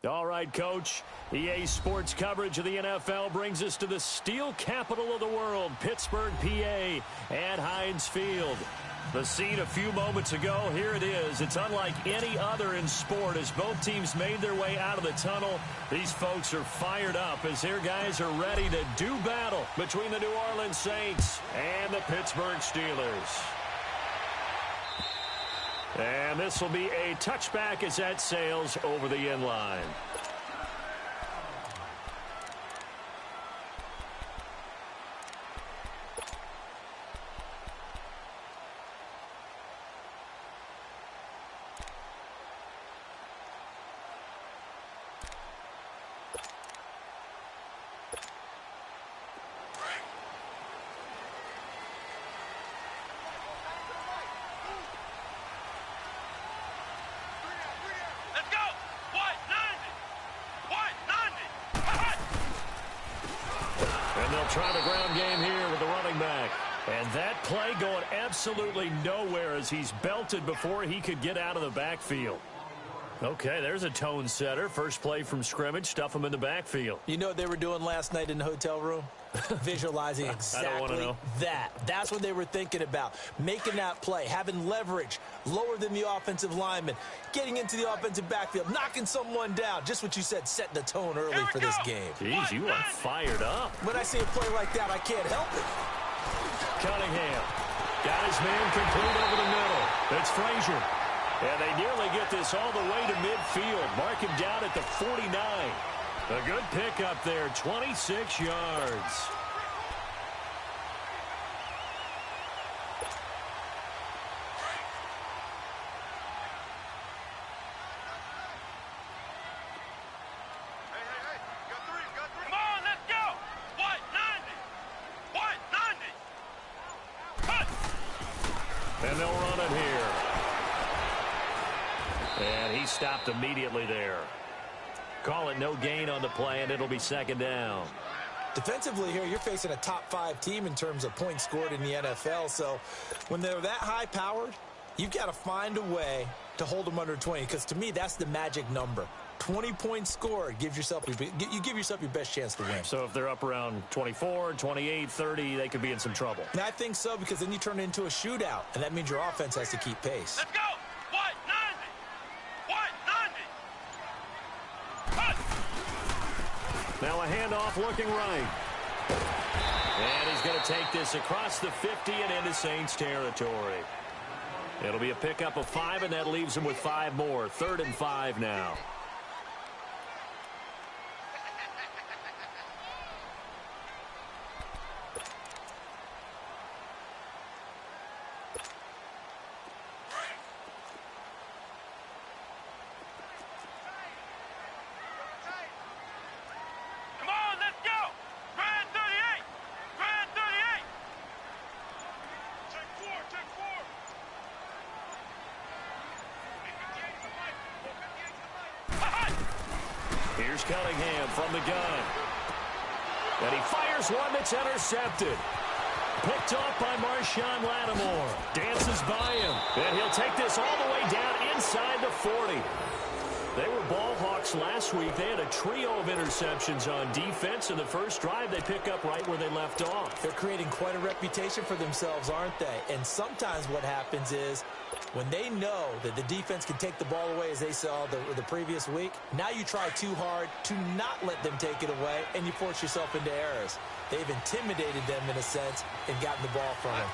All right, Coach. EA Sports coverage of the NFL brings us to the steel capital of the world, Pittsburgh, PA, at Heinz Field. The scene a few moments ago, here it is. It's unlike any other in sport as both teams made their way out of the tunnel. These folks are fired up as their guys are ready to do battle between the New Orleans Saints and the Pittsburgh Steelers. And this will be a touchback as that sails over the end line. Try the ground game here with the running back. And that play going absolutely nowhere as he's belted before he could get out of the backfield. Okay, there's a tone setter. First play from scrimmage, stuff him in the backfield. You know what they were doing last night in the hotel room? Visualizing exactly that. That's what they were thinking about. Making that play, having leverage, lower than the offensive lineman, getting into the offensive backfield, knocking someone down. Just what you said, set the tone early for this game. Jeez, you are fired up. When I see a play like that, I can't help it. Cunningham got his man complete over the middle. It's Frazier. And they nearly get this all the way to midfield. Mark him down at the 49. A good pickup there, 26 yards. And they'll run it here. And he stopped immediately there. Call it no gain on the play, and it'll be second down. Defensively here, you're facing a top-5 team in terms of points scored in the NFL. So when they're that high-powered, you've got to find a way to hold them under 20. Because to me, that's the magic number. 20 points scored gives yourself you give yourself your best chance to win. So if they're up around 24, 28, 30, they could be in some trouble. And I think so, because then you turn it into a shootout, and that means your offense has to keep pace. Let's go! White 90! Now a handoff looking right. And he's going to take this across the 50 and into Saints territory. It'll be a pickup of 5, and that leaves him with 5 more. 3rd and 5 now. Here's Cunningham from the gun. And he fires one that's intercepted. Picked off by Marshawn Lattimore. Dances by him. And he'll take this all the way down inside the 40. They were ball hawks last week. They had a trio of interceptions on defense. In the first drive, they pick up right where they left off. They're creating quite a reputation for themselves, aren't they? And sometimes what happens is when they know that the defense can take the ball away, as they saw the previous week, now you try too hard to not let them take it away, and you force yourself into errors. They've intimidated them in a sense and gotten the ball from them.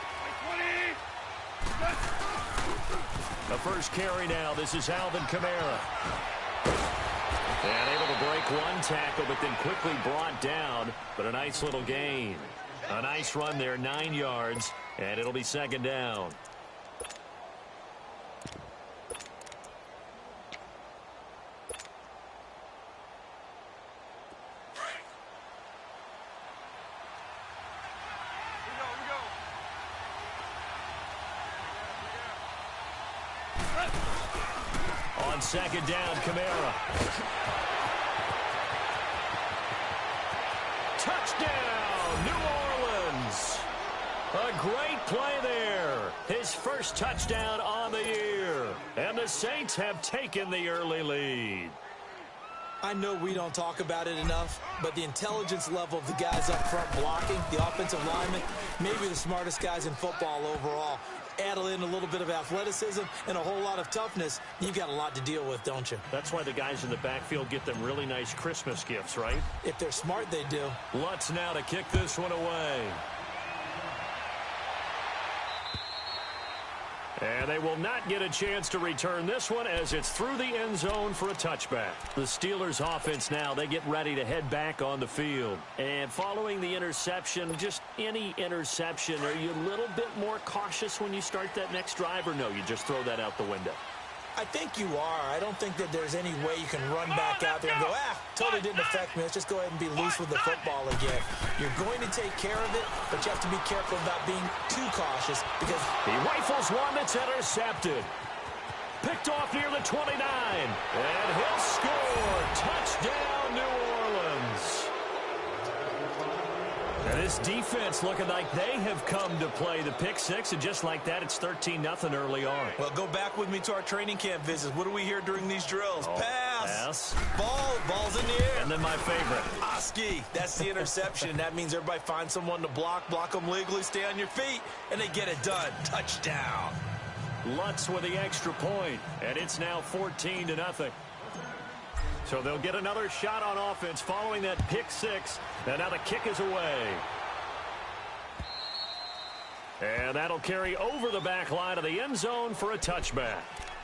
The first carry now. This is Alvin Kamara. And able to break one tackle, but then quickly brought down. But a nice little gain. A nice run there, 9 yards, and it'll be second down. On second down, Kamara. Touchdown, New Orleans. A great play there. His first touchdown on the year. And the Saints have taken the early lead. I know we don't talk about it enough, but the intelligence level of the guys up front blocking, the offensive linemen, maybe the smartest guys in football overall. Add in a little bit of athleticism and a whole lot of toughness, you've got a lot to deal with, don't you? That's why the guys in the backfield get them really nice Christmas gifts, right? If they're smart, they do. Lutz now to kick this one away. And they will not get a chance to return this one as it's through the end zone for a touchback. The Steelers offense now, they get ready to head back on the field. And following the interception, just any interception, are you a little bit more cautious when you start that next drive, or no, you just throw that out the window? I think you are. I don't think that there's any way you can run back out there and go, totally didn't affect me. Let's just go ahead and be loose with the football again. You're going to take care of it, but you have to be careful about being too cautious because he rifles one that's intercepted. Picked off near the 29. And he'll score. Touchdown, New Orleans. And this defense looking like they have come to play the pick six, and just like that, it's 13-0 early on. Well, go back with me to our training camp visits. What do we hear during these drills? Pass. Ball's in the air. And then my favorite. Oski. That's the interception. That means everybody finds someone to block them legally, stay on your feet, and they get it done. Touchdown. Lutz with the extra point, and it's now 14-0. So they'll get another shot on offense following that pick six. And now the kick is away. And that'll carry over the back line of the end zone for a touchback.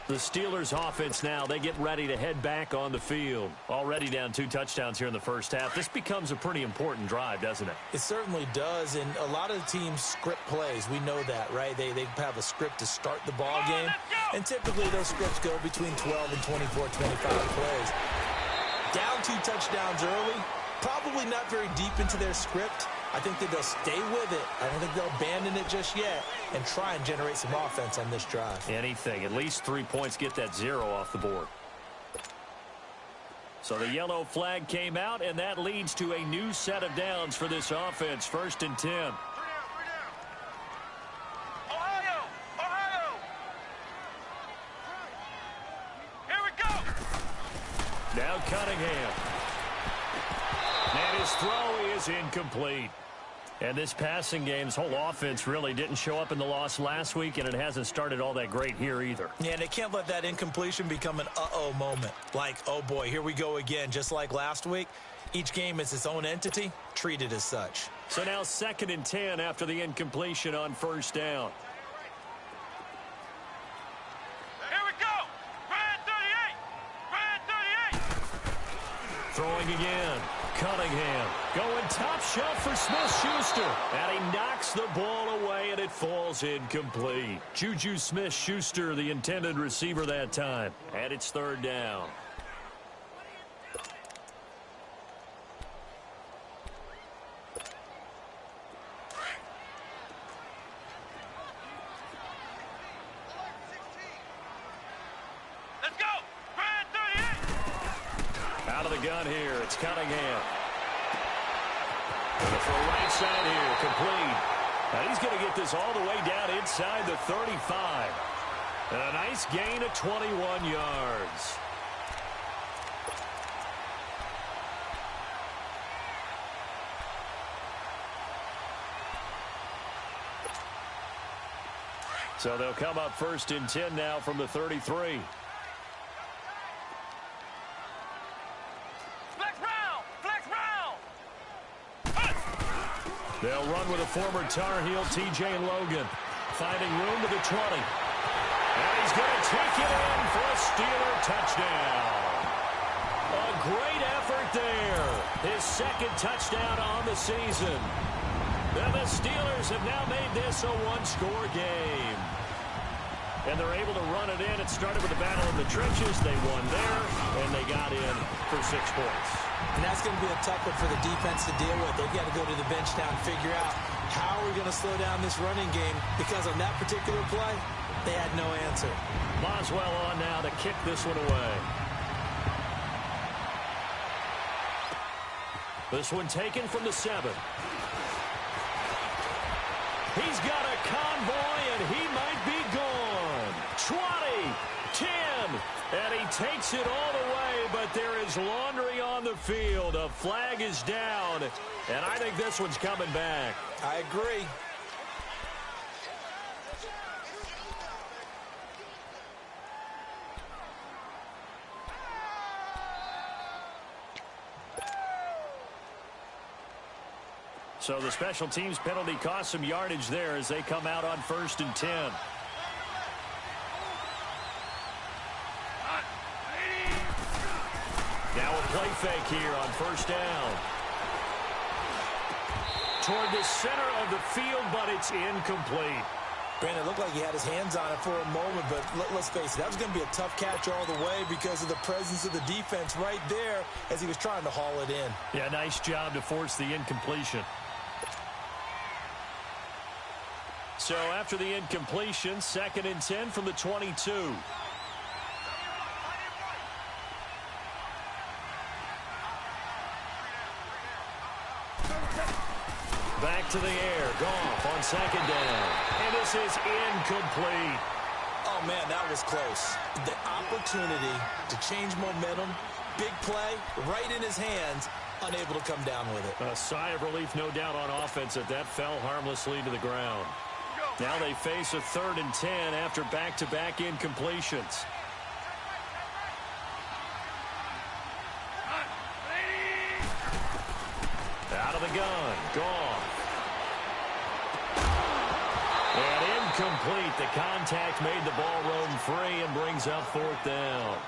The Steelers offense now, they get ready to head back on the field. Already down 2 touchdowns here in the first half. This becomes a pretty important drive, doesn't it? It certainly does, and a lot of teams script plays. We know that, right? They have a script to start the ball game, and typically those scripts go between 12 and 24, 25 plays. Down 2 touchdowns early, probably not very deep into their script. I think that they'll stay with it. I don't think they'll abandon it just yet and try and generate some offense on this drive. Anything. At least 3 points, get that 0 off the board. So the yellow flag came out, and that leads to a new set of downs for this offense. 1st and 10. Ohio! Here we go! Now Cunningham. And his throw is incomplete. And this passing game's whole offense really didn't show up in the loss last week, and it hasn't started all that great here either. Yeah, and they can't let that incompletion become an uh-oh moment. Like, oh boy, here we go again, just like last week. Each game is its own entity, treated as such. So now 2nd and 10 after the incompletion on 1st down. Here we go! Brand 38! Throwing again. Cunningham going top shelf for Smith-Schuster. And he knocks the ball away, and it falls incomplete. Juju Smith-Schuster, the intended receiver that time. And it's 3rd down. Let's go! Brand 38! Out of the gun here, it's Cunningham. For right side here, complete. Now he's going to get this all the way down inside the 35. And a nice gain of 21 yards. So they'll come up 1st and 10 now from the 33. They'll run with a former Tar Heel, T.J. Logan. Finding room to the 20. And he's going to take it in for a Steeler touchdown. A great effort there. His 2nd touchdown on the season. And the Steelers have now made this a 1-score game. And they're able to run it in. It started with a battle in the trenches. They won there, and they got in for 6 points. And that's going to be a tough one for the defense to deal with. They've got to go to the bench now and figure out how are we going to slow down this running game, because on that particular play, they had no answer. Boswell on now to kick this one away. This one taken from the 7. He's got a convoy, and he might be gone. 20, 10, and he takes it all the way, but but there is laundry on the field. A flag is down, and I think this one's coming back. I agree. So the special teams penalty cost some yardage there as they come out on 1st and 10. Now a play fake here on 1st down. Toward the center of the field, but it's incomplete. Brandon, it looked like he had his hands on it for a moment, but let's face it, that was going to be a tough catch all the way because of the presence of the defense right there as he was trying to haul it in. Yeah, nice job to force the incompletion. So after the incompletion, 2nd and 10 from the 22. Back to the air. Goff on 2nd down. And this is incomplete. Oh, man, that was close. The opportunity to change momentum, big play, right in his hands, unable to come down with it. A sigh of relief, no doubt, on offense that fell harmlessly to the ground. Now they face a 3rd and 10 after back-to-back incompletions. Out of the gun. Goff. And incomplete. The contact made the ball roam free and brings up 4th down.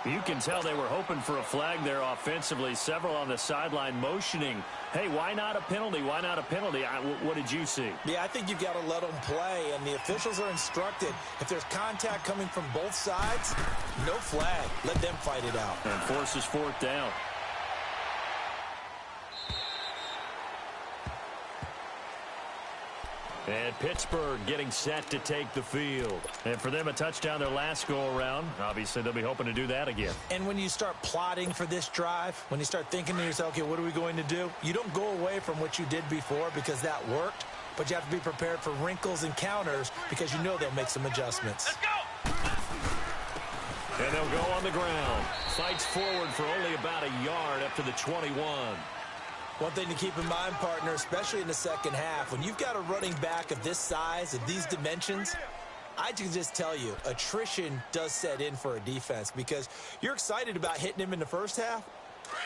You can tell they were hoping for a flag there offensively. Several on the sideline motioning, hey, why not a penalty? Why not a penalty? What did you see? Yeah, I think you've got to let them play, and the officials are instructed. If there's contact coming from both sides, no flag. Let them fight it out. And forces 4th down. And Pittsburgh getting set to take the field. And for them, a touchdown their last go-around. Obviously, they'll be hoping to do that again. And when you start plotting for this drive, when you start thinking to yourself, okay, what are we going to do? You don't go away from what you did before because that worked, but you have to be prepared for wrinkles and counters because you know they'll make some adjustments. Let's go! And they'll go on the ground. Fights forward for only about a yard up to the 21. One thing to keep in mind, partner, especially in the second half, when you've got a running back of this size, of these dimensions, I can just tell you, attrition does set in for a defense because you're excited about hitting him in the first half.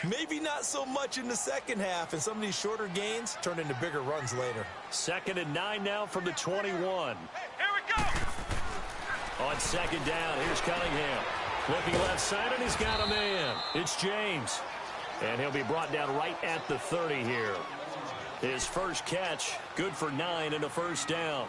Maybe not so much in the second half, and some of these shorter gains turn into bigger runs later. 2nd and 9 now from the 21. Here we go! On 2nd down, here's Cunningham. Looking left side, and he's got a man. It's James. And he'll be brought down right at the 30 here. His first catch, good for 9 and a 1st down.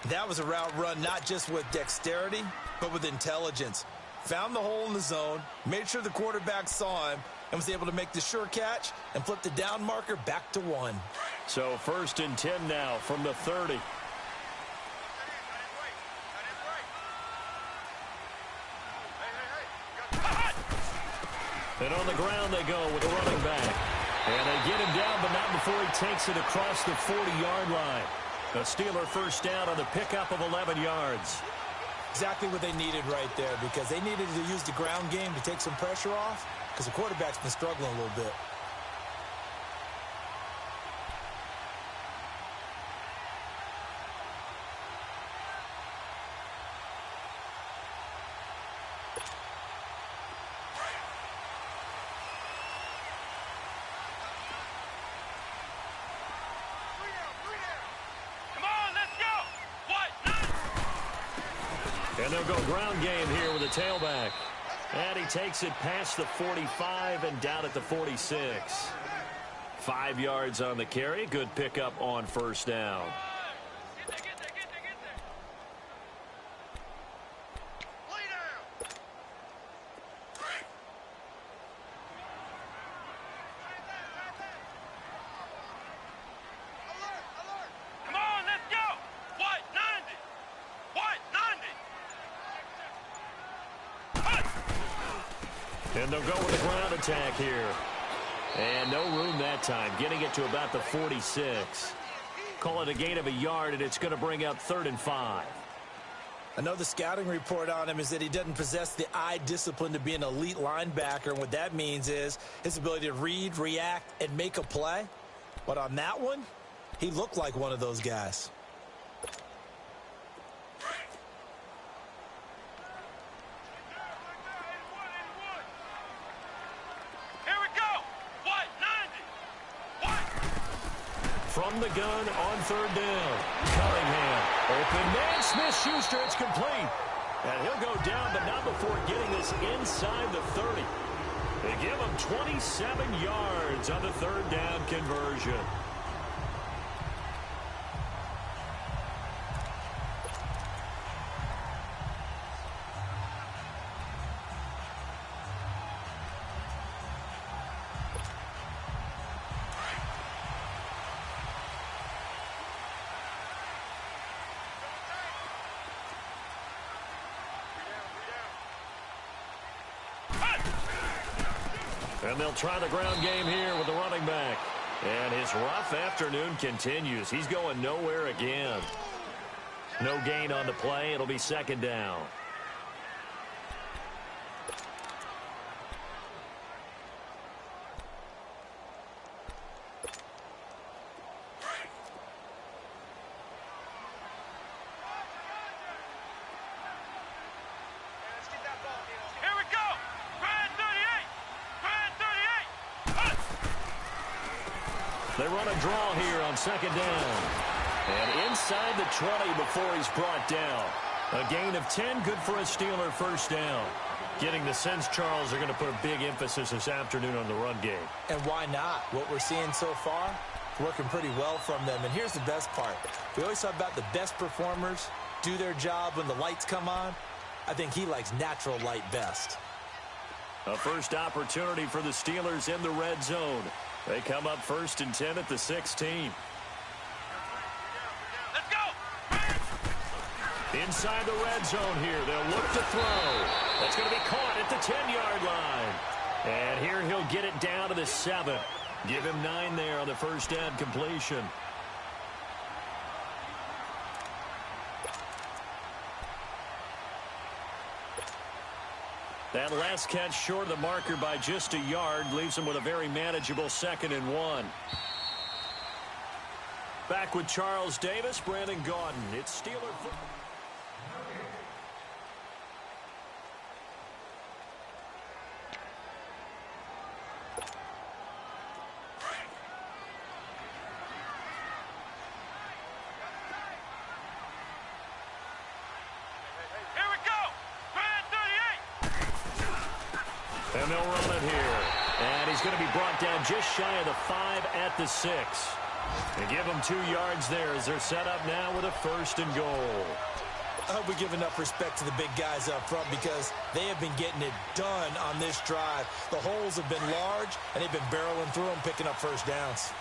That was a route run not just with dexterity, but with intelligence. Found the hole in the zone, made sure the quarterback saw him, and was able to make the sure catch and flip the down marker back to 1. So 1st and 10 now from the 30. And on the ground they go with the running back. And they get him down, but not before he takes it across the 40-yard line. A Steeler first down on the pickup of 11 yards. Exactly what they needed right there because they needed to use the ground game to take some pressure off because the quarterback's been struggling a little bit. And they'll go ground game here with a tailback. And he takes it past the 45 and down at the 46. 5 yards on the carry. Good pickup on 1st down. And they'll go with a ground attack here. And no room that time, getting it to about the 46. Call it a gain of a yard, and it's going to bring up 3rd and 5. I know the scouting report on him is that he doesn't possess the eye discipline to be an elite linebacker, and what that means is his ability to read, react, and make a play. But on that one, he looked like one of those guys. From the gun on third down. Cunningham. Open man. Smith-Schuster. It's complete. And he'll go down, but not before getting this inside the 30. They give him 27 yards on the third down conversion. And they'll try the ground game here with the running back. And his rough afternoon continues. He's going nowhere again. No gain on the play. It'll be second down. They run a draw here on second down. And inside the 20 before he's brought down. A gain of 10, good for a Steeler first down. Getting the sense, Charles, are going to put a big emphasis this afternoon on the run game. And why not? What we're seeing so far, working pretty well from them. And here's the best part. We always talk about the best performers do their job when the lights come on. I think he likes natural light best. A first opportunity for the Steelers in the red zone. They come up 1st and 10 at the 16. Let's go! Inside the red zone here. They'll look to throw. That's going to be caught at the 10-yard line. And here he'll get it down to the 7. Give him 9 there on the first down completion. That last catch short of the marker by just a yard leaves him with a very manageable 2nd and 1. Back with Charles Davis, Brandon Gaudin. It's Steeler football. And they'll run it here. And he's going to be brought down just shy of the 5 at the 6. They give him 2 yards there as they're set up now with a 1st and goal. I hope we give enough respect to the big guys up front because they have been getting it done on this drive. The holes have been large, and they've been barreling through them, picking up first downs.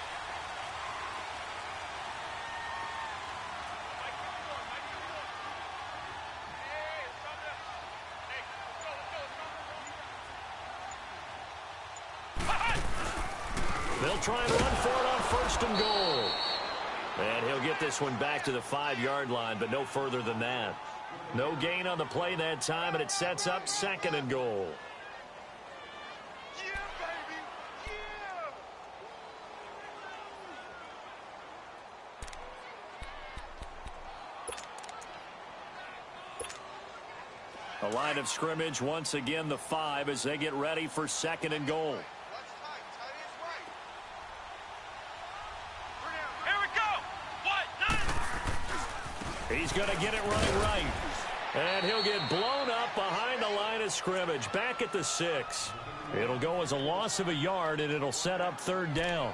They'll try and run for it on 1st and goal. And he'll get this one back to the 5-yard line, but no further than that. No gain on the play that time, and it sets up 2nd and goal. Yeah, baby! Yeah! A line of scrimmage, once again the 5 as they get ready for 2nd and goal. He's going to get it running right. And he'll get blown up behind the line of scrimmage. Back at the 6. It'll go as a loss of a yard, and it'll set up 3rd down.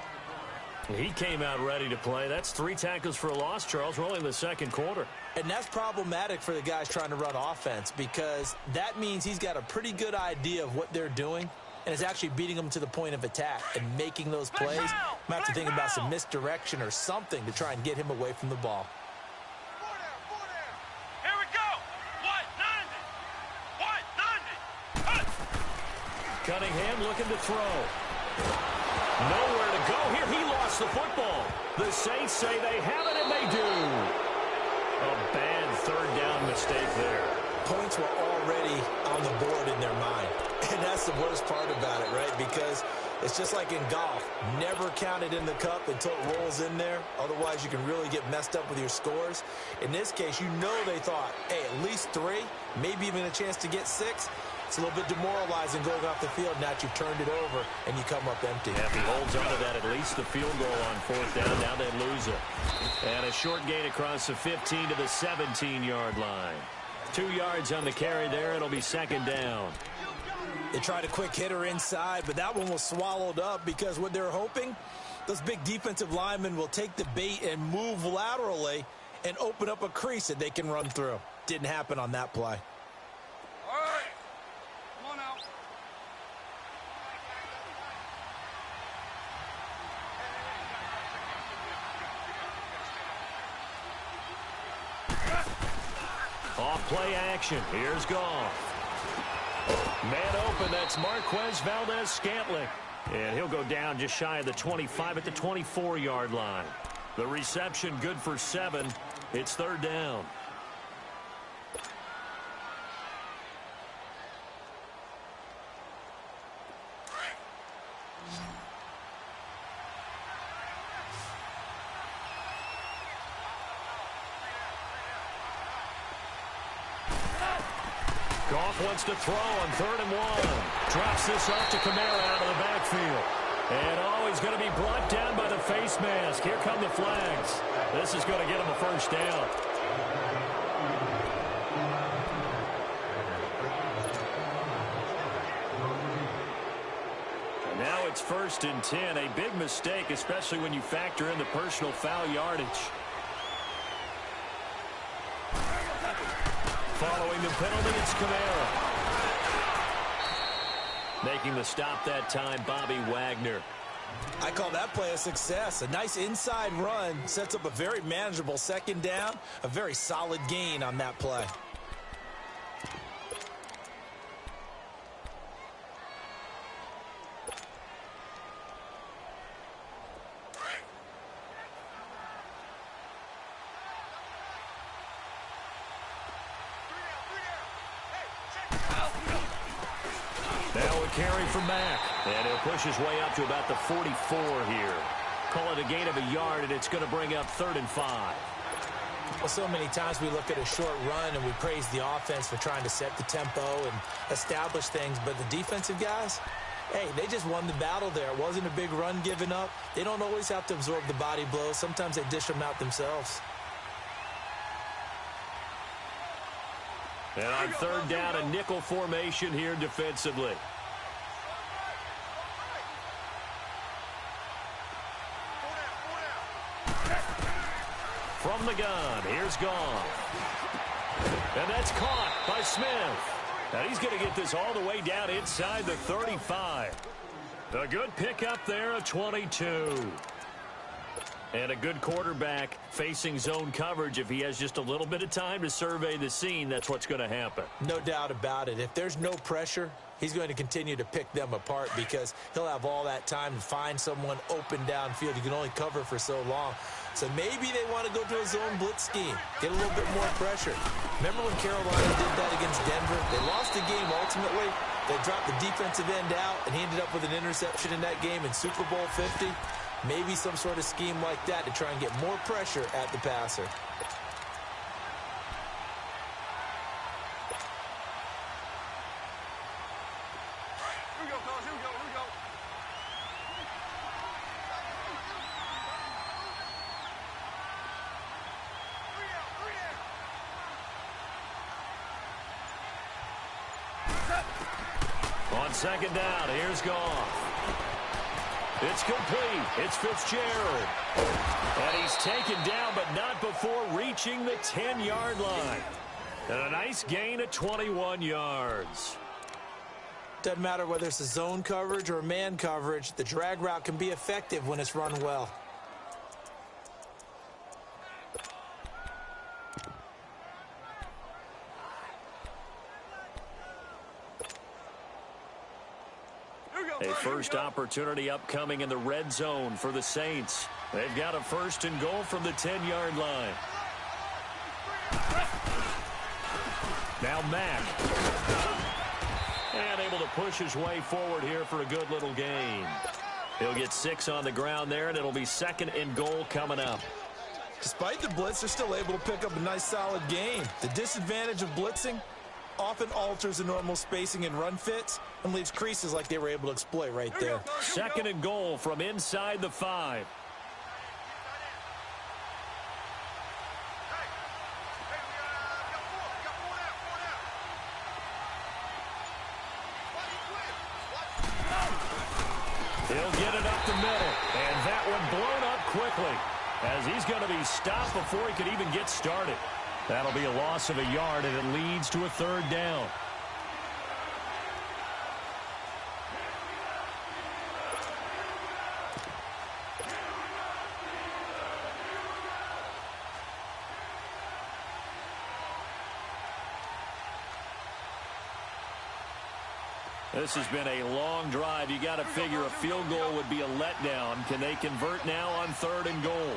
He came out ready to play. That's 3 tackles for a loss, Charles. We're only in the 2nd quarter. And that's problematic for the guys trying to run offense because that means he's got a pretty good idea of what they're doing and is actually beating them to the point of attack and making those plays. Might have to think about some misdirection or something to try and get him away from the ball. Cunningham looking to throw. Nowhere to go here. He lost the football. The Saints say they have it, and they do. A bad third down mistake there. Points were already on the board in their mind. And that's the worst part about it, right? Because it's just like in golf. Never count it in the cup until it rolls in there. Otherwise, you can really get messed up with your scores. In this case, you know they thought, hey, at least 3, maybe even a chance to get 6. It's a little bit demoralizing going off the field. Now that you've turned it over and you come up empty. Yeah, if he holds on to that, at least the field goal on 4th down. Now they lose it. And a short gain across the 15 to the 17-yard line. 2 yards on the carry there. It'll be 2nd down. They tried a quick hitter inside, but that one was swallowed up because what they're hoping, those big defensive linemen will take the bait and move laterally and open up a crease that they can run through. Didn't happen on that play. All right. Come on out. Off play action. Here's Goff. Man open, that's Marquez Valdez-Scantling. And he'll go down just shy of the 25 at the 24-yard line. The reception good for 7. It's 3rd down. Goff wants to throw on 3rd and 1. Drops this off to Kamara out of the backfield. And he's going to be brought down by the face mask. Here come the flags. This is going to get him a 1st down. And now it's 1st and 10. A big mistake, especially when you factor in the personal foul yardage. Following the penalty, it's Kamara. Making the stop that time, Bobby Wagner. I call that play a success. A nice inside run sets up a very manageable 2nd down. A very solid gain on that play. Now a carry from Mack. And he'll push his way up to about the 44 here. Call it a gain of a yard, and it's going to bring up 3rd and 5. Well, so many times we look at a short run and we praise the offense for trying to set the tempo and establish things. But the defensive guys, hey, they just won the battle there. It wasn't a big run given up. They don't always have to absorb the body blows. Sometimes they dish them out themselves. And on 3rd down, a nickel formation here defensively. From the gun, here's Goff. And that's caught by Smith. And he's going to get this all the way down inside the 35. A good pickup there of 22. And a good quarterback facing zone coverage. If he has just a little bit of time to survey the scene, that's what's going to happen. No doubt about it. If there's no pressure, he's going to continue to pick them apart because he'll have all that time to find someone open downfield. You can only cover for so long. So maybe they want to go to a zone blitz scheme, get a little bit more pressure. Remember when Carolina did that against Denver? They lost the game ultimately. They dropped the defensive end out, and he ended up with an interception in that game in Super Bowl 50. Maybe some sort of scheme like that to try and get more pressure at the passer. Here we go, fellas. Here we go. Here we go. On 2nd down, here's Goff. It's complete. It's Fitzgerald. And he's taken down, but not before reaching the 10-yard line. And a nice gain of 21 yards. Doesn't matter whether it's a zone coverage or a man coverage, the drag route can be effective when it's run well. A first opportunity upcoming in the red zone for the Saints. They've got a 1st and goal from the 10-yard line. Now Mack. And able to push his way forward here for a good little gain. He'll get 6 on the ground there, and it'll be 2nd and goal coming up. Despite the blitz, they're still able to pick up a nice solid gain. The disadvantage of blitzing often alters the normal spacing and run fits and leaves creases like they were able to exploit right there. 2nd and goal from inside the 5. He'll get it up the middle, and that one blown up quickly as he's going to be stopped before he could even get started. That'll be a loss of a yard, and it leads to a 3rd down. This has been a long drive. You got to figure a field goal would be a letdown. Can they convert now on 3rd and goal?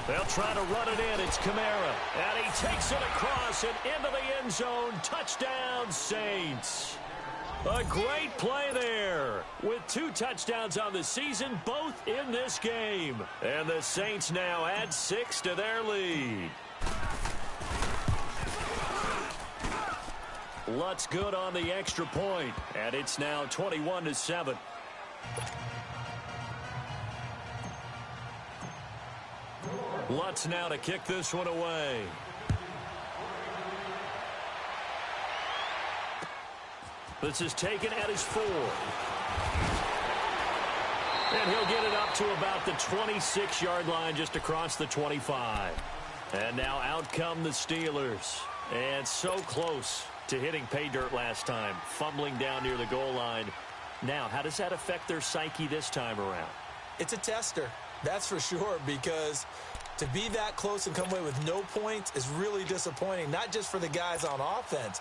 They'll try to run it in. It's Kamara. And he takes it across and into the end zone. Touchdown, Saints. A great play there. With 2 touchdowns on the season, both in this game. And the Saints now add 6 to their lead. Lutz good on the extra point, and it's now 21-7. Lutz now to kick this one away. This is taken at his 4. And he'll get it up to about the 26-yard line, just across the 25. And now out come the Steelers. And so close to hitting pay dirt last time, fumbling down near the goal line. Now, how does that affect their psyche this time around? It's a tester, that's for sure, because to be that close and come away with no points is really disappointing, not just for the guys on offense,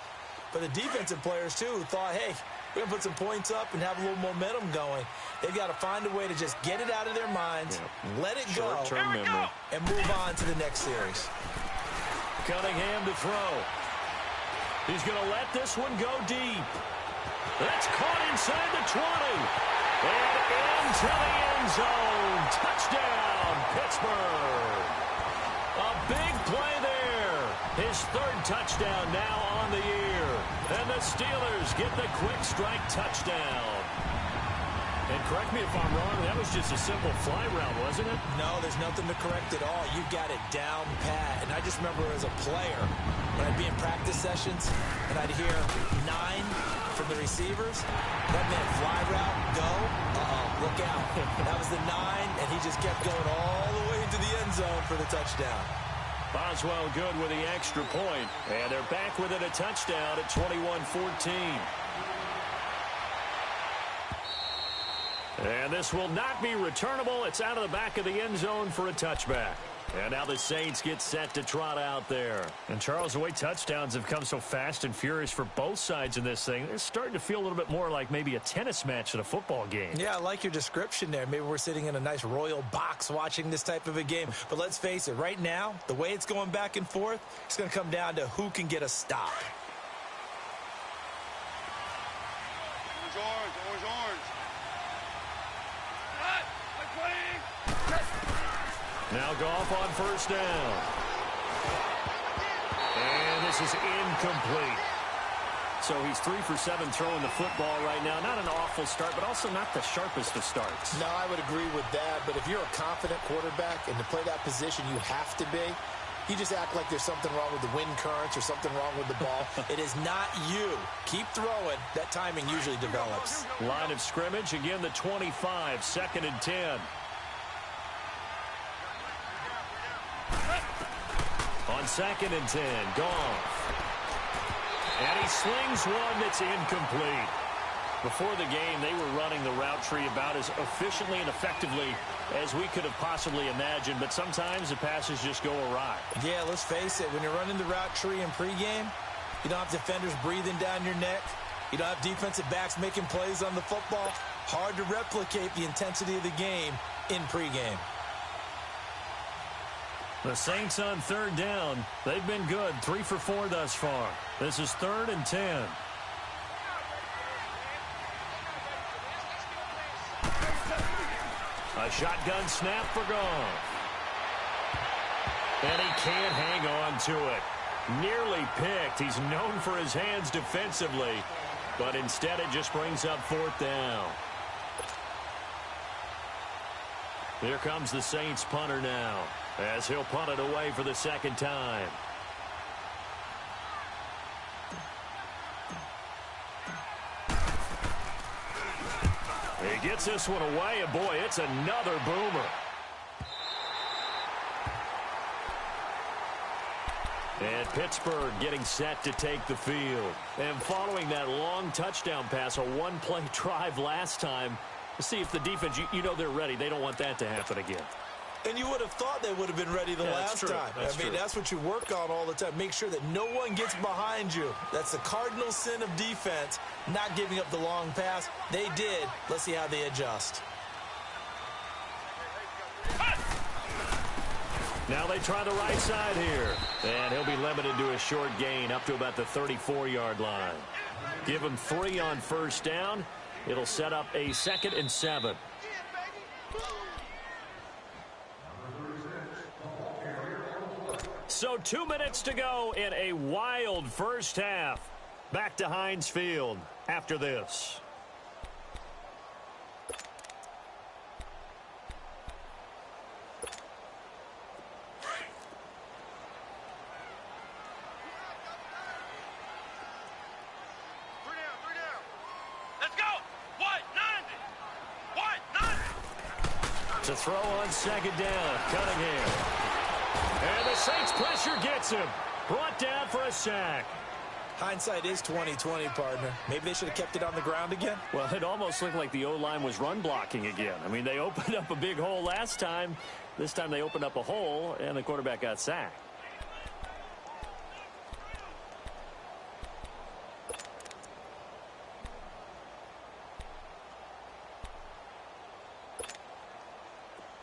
but the defensive players, too, who thought, hey, we're going to put some points up and have a little momentum going. They've got to find a way to just get it out of their minds, let it go, and move on to the next series. Cunningham to throw. He's going to let this one go deep. That's caught inside the 20. And into the end zone. Touchdown, Pittsburgh. A big play there. His 3rd touchdown now on the year. And the Steelers get the quick strike touchdown. And correct me if I'm wrong, that was just a simple fly route, wasn't it? No, there's nothing to correct at all. You got it down pat. And I just remember as a player, when I'd be in practice sessions, and I'd hear 9 from the receivers, that meant fly route, go, look out. That was the 9, and he just kept going all the way into the end zone for the touchdown. Boswell good with the extra point, and they're back within a touchdown at 21-14. And this will not be returnable. It's out of the back of the end zone for a touchback. And now the Saints get set to trot out there. And, Charles, the way touchdowns have come so fast and furious for both sides in this thing, it's starting to feel a little bit more like maybe a tennis match at a football game. Yeah, I like your description there. Maybe we're sitting in a nice royal box watching this type of a game. But let's face it, right now, the way it's going back and forth, it's going to come down to who can get a stop. Orange. Now Goff on 1st down. And this is incomplete. So he's 3 for 7 throwing the football right now. Not an awful start, but also not the sharpest of starts. No, I would agree with that. But if you're a confident quarterback and to play that position, you have to be. You just act like there's something wrong with the wind currents or something wrong with the ball. It is not you. Keep throwing. That timing usually develops. Line of scrimmage, again the 25, 2nd and 10. On 2nd and 10, Goff. And he slings one that's incomplete. Before the game, they were running the route tree about as efficiently and effectively as we could have possibly imagined, but sometimes the passes just go awry. Yeah, let's face it. When you're running the route tree in pregame, you don't have defenders breathing down your neck. You don't have defensive backs making plays on the football. Hard to replicate the intensity of the game in pregame. The Saints on third down. They've been good, 3 for 4 thus far. This is 3rd and 10. A shotgun snap for Goff. And he can't hang on to it. Nearly picked. He's known for his hands defensively, but instead it just brings up 4th down. Here comes the Saints punter now, as he'll punt it away for the 2nd time. He gets this one away, and boy, it's another boomer. And Pittsburgh getting set to take the field. And following that long touchdown pass, a one-play drive last time, to see if the defense, you know they're ready. They don't want that to happen again. And you would have thought they would have been ready the last time. That's what you work on all the time. Make sure that no one gets behind you. That's the cardinal sin of defense, not giving up the long pass. They did. Let's see how they adjust. Now they try the right side here. And he'll be limited to a short gain up to about the 34-yard line. Give him 3 on 1st down. It'll set up a 2nd and 7. So 2 minutes to go in a wild first half. Back to Heinz Field after this. To throw on 2nd down, Cunningham. And the Saints pressure gets him. Brought down for a sack. Hindsight is 20/20, partner. Maybe they should have kept it on the ground again. Well, it almost looked like the O-line was run blocking again. I mean, they opened up a big hole last time. This time they opened up a hole, and the quarterback got sacked.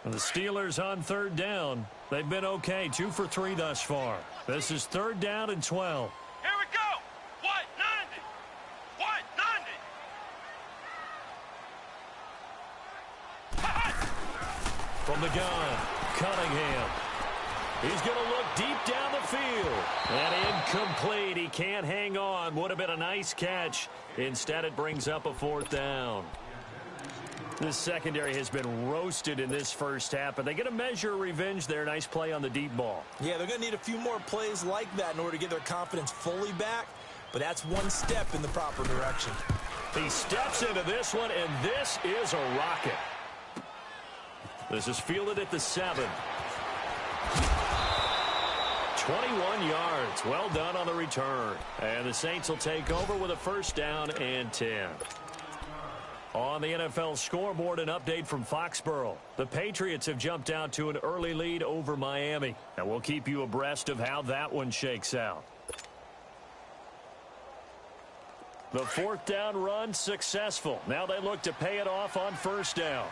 The Steelers on 3rd down. They've been okay, 2 for 3 thus far. This is 3rd down and 12. Here we go. What? 90. What? 90. From the gun, Cunningham. He's going to look deep down the field. And incomplete. He can't hang on. Would have been a nice catch. Instead, it brings up a 4th down. This secondary has been roasted in this first half, but they get a measure of revenge there. Nice play on the deep ball. Yeah, they're going to need a few more plays like that in order to get their confidence fully back, but that's one step in the proper direction. He steps into this one, and this is a rocket. This is fielded at the 7. 21 yards. Well done on the return. And the Saints will take over with a 1st down and 10. On the NFL scoreboard, an update from Foxborough. The Patriots have jumped out to an early lead over Miami. And we'll keep you abreast of how that one shakes out. The 4th down run successful. Now they look to pay it off on 1st down.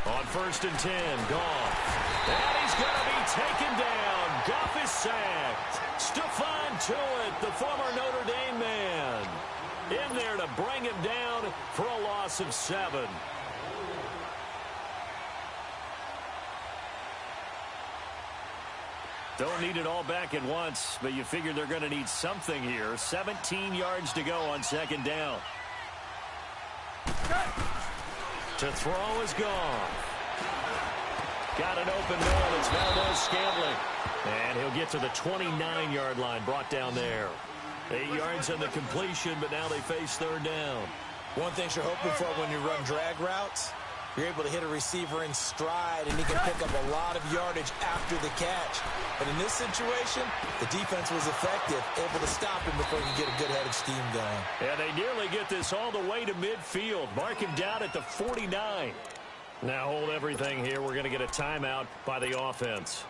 On 1st and 10, Goff. And he's going to be taken down. Goff is sacked. Stephon Tuitt, the former Notre Dame man, in there to bring him down for a loss of 7. Don't need it all back at once, but you figure they're going to need something here. 17 yards to go on 2nd down. To throw is gone. Got an open man. It's Valdez-Scantling. And he'll get to the 29-yard line, brought down there. 8 yards on the completion, but now they face 3rd down. One thing you're hoping for when you run drag routes, you're able to hit a receiver in stride, and he can pick up a lot of yardage after the catch. But in this situation, the defense was effective, able to stop him before he could get a good head of steam going. Yeah, they nearly get this all the way to midfield. Mark him down at the 49. Now hold everything here. We're going to get a timeout by the offense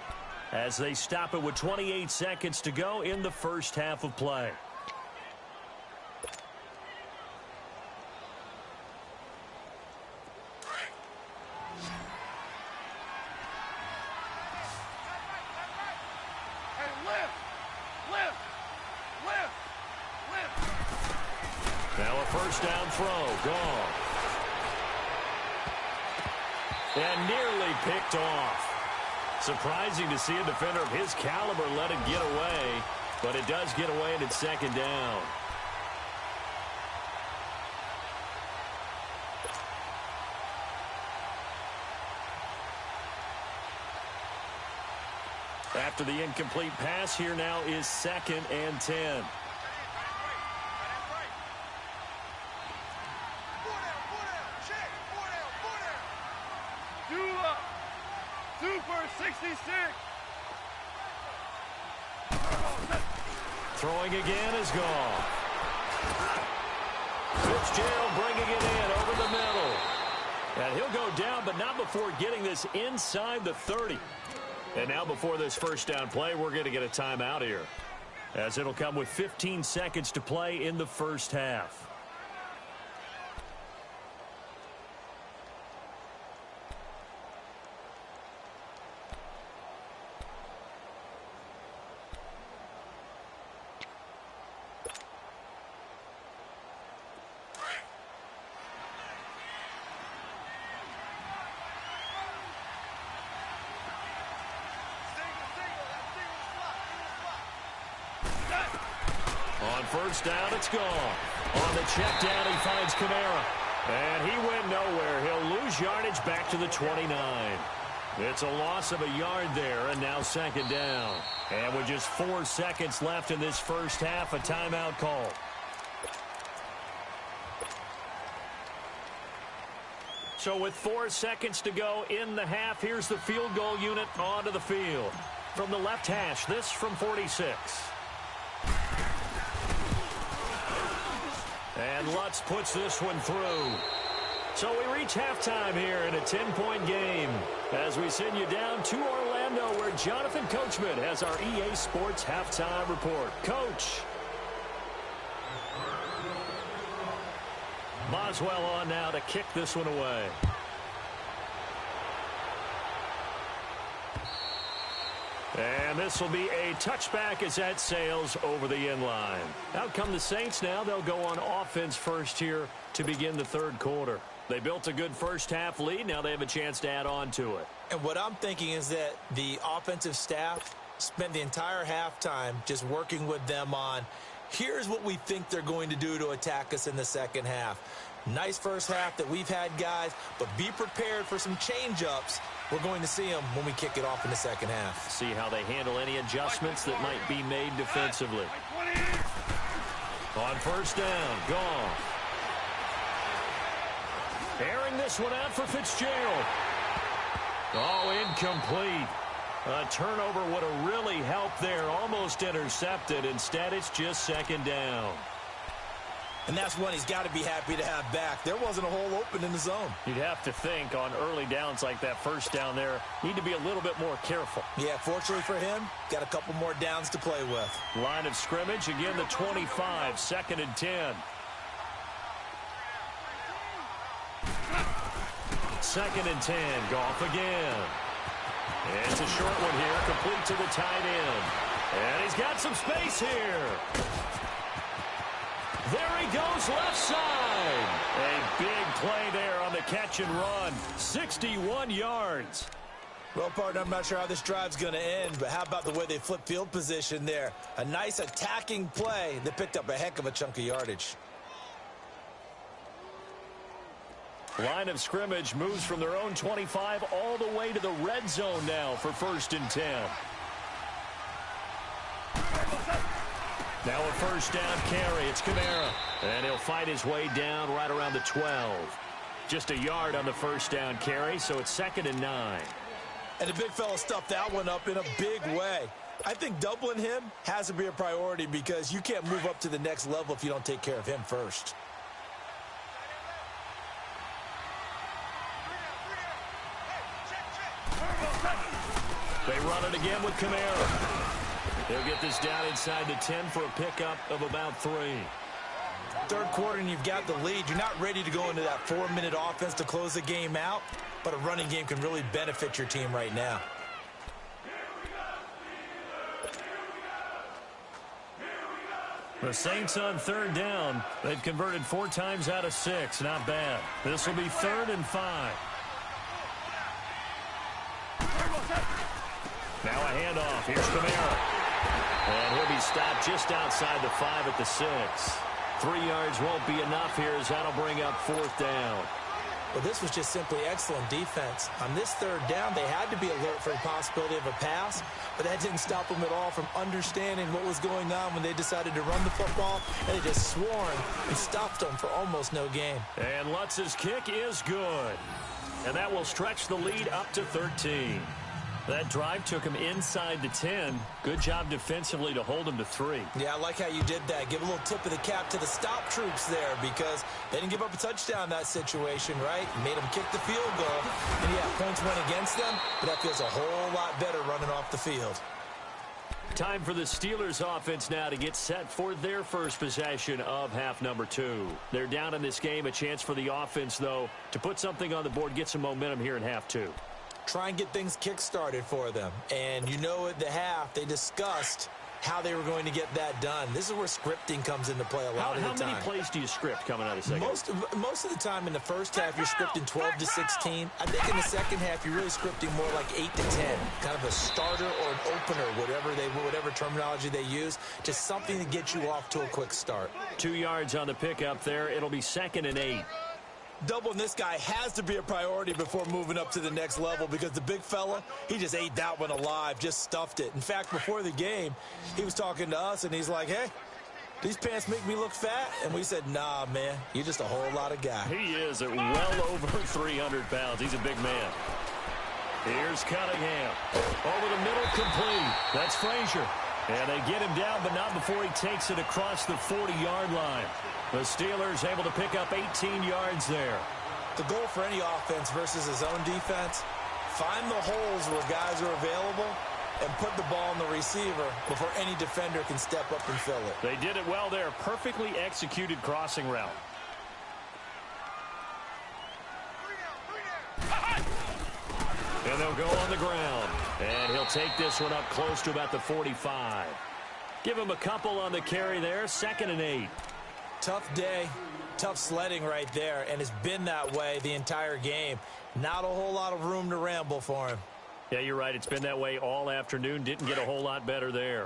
as they stop it with 28 seconds to go in the first half of play. Now a first down throw. Gone. And nearly picked off. Surprising to see a defender of his caliber let it get away, but it does get away and it's second down. After the incomplete pass, here now is 2nd and 10. Super 66. Throwing again is gone. Fitzgerald bringing it in over the middle. And he'll go down, but not before getting this inside the 30. And now before this first down play, we're going to get a timeout here, as it'll come with 15 seconds to play in the first half. First down, it's gone. On the check down, he finds Kamara. And he went nowhere. He'll lose yardage back to the 29. It's a loss of a yard there, and now second down. And with just 4 seconds left in this first half, a timeout call. So with 4 seconds to go in the half, here's the field goal unit onto the field. From the left hash, this from 46. And Lutz puts this one through. So we reach halftime here in a 10-point game as we send you down to Orlando, where Jonathan Coachman has our EA Sports halftime report. Coach. Boswell on now to kick this one away. And this will be a touchback as that sails over the end line. Out come the Saints now. They'll go on offense first here to begin the third quarter. They built a good first half lead. Now they have a chance to add on to it. And what I'm thinking is that the offensive staff spent the entire halftime just working with them on, here's what we think they're going to do to attack us in the second half. Nice first half that we've had, guys, but be prepared for some change-ups. We're going to see them when we kick it off in the second half. See how they handle any adjustments that might be made defensively. On first down, gone. Airing this one out for Fitzgerald. Oh, incomplete. A turnover would have really helped there. Almost intercepted. Instead, it's just second down. And that's one he's got to be happy to have back. There wasn't a hole open in the zone. You'd have to think on early downs like that first down there, need to be a little bit more careful. Yeah, fortunately for him, got a couple more downs to play with. Line of scrimmage, again the 25, 2nd and 10. 2nd and 10, Goff again. It's a short one here, complete to the tight end. And he's got some space here. There he goes, left side. A big play there on the catch and run. 61 yards. Well, partner, I'm not sure how this drive's going to end, but how about the way they flip field position there? A nice attacking play that picked up a heck of a chunk of yardage. Line of scrimmage moves from their own 25 all the way to the red zone now for 1st and 10. Now a first down carry. It's Kamara. And he'll fight his way down right around the 12. Just a yard on the first down carry, so it's 2nd and 9. And the big fella stuffed that one up in a big way. I think doubling him has to be a priority because you can't move up to the next level if you don't take care of him first. They run it again with Kamara. They'll get this down inside the 10 for a pickup of about 3. Third quarter and you've got the lead. You're not ready to go into that 4-minute offense to close the game out, but a running game can really benefit your team right now. The Saints on third down. They've converted 4 times out of 6. Not bad. This will be 3rd and 5. Now a handoff. Here's Kamara. And he'll be stopped just outside the 5 at the 6. 3 yards won't be enough here as that'll bring up 4th down. Well, this was just simply excellent defense. On this 3rd down, they had to be alert for the possibility of a pass, but that didn't stop them at all from understanding what was going on when they decided to run the football, and they just swarmed and stopped them for almost no gain. And Lutz's kick is good. And that will stretch the lead up to 13. That drive took him inside the 10. Good job defensively to hold him to 3. Yeah, I like how you did that. Give a little tip of the cap to the stop troops there because they didn't give up a touchdown in that situation, right? Made them kick the field goal. And, yeah, points went against them, but that feels a whole lot better running off the field. Time for the Steelers offense now to get set for their first possession of half number 2. They're down in this game. A chance for the offense, though, to put something on the board, get some momentum here in half 2. Try and get things kick-started for them. And you know at the half, they discussed how they were going to get that done. This is where scripting comes into play a lot of the time. How many plays do you script coming out of second? Most of the time in the first half, you're scripting 12 to 16. I think in the second half, you're really scripting more like 8 to 10. Kind of a starter or an opener, whatever terminology they use. Just something to get you off to a quick start. 2 yards on the pickup there. It'll be 2nd and 8. Doubling this guy has to be a priority before moving up to the next level because the big fella, he just ate that one alive, just stuffed it. In fact, before the game, he was talking to us, and he's like, hey, these pants make me look fat? And we said, nah, man, you're just a whole lot of guy. He is at well over 300 pounds. He's a big man. Here's Cunningham. Over the middle, complete. That's Frazier. And they get him down, but not before he takes it across the 40-yard line. The Steelers able to pick up 18 yards there. The goal for any offense versus his own defense, find the holes where guys are available and put the ball in the receiver before any defender can step up and fill it. They did it well there. Perfectly executed crossing route. And they'll go on the ground. And he'll take this one up close to about the 45. Give him a couple on the carry there. 2nd and 8. Tough day, tough sledding right there, and it's been that way the entire game. Not a whole lot of room to ramble for him. Yeah, you're right. It's been that way all afternoon. Didn't get a whole lot better there.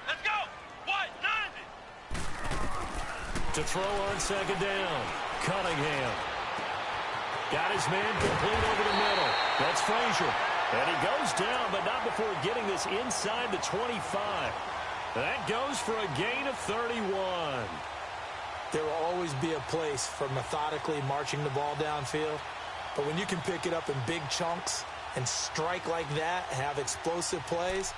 Let's go. What? 90. To throw on 2nd down. Cunningham. Got his man complete over the middle. That's Frazier. And he goes down, but not before getting this inside the 25. That goes for a gain of 31. There will always be a place for methodically marching the ball downfield. But when you can pick it up in big chunks and strike like that, have explosive plays,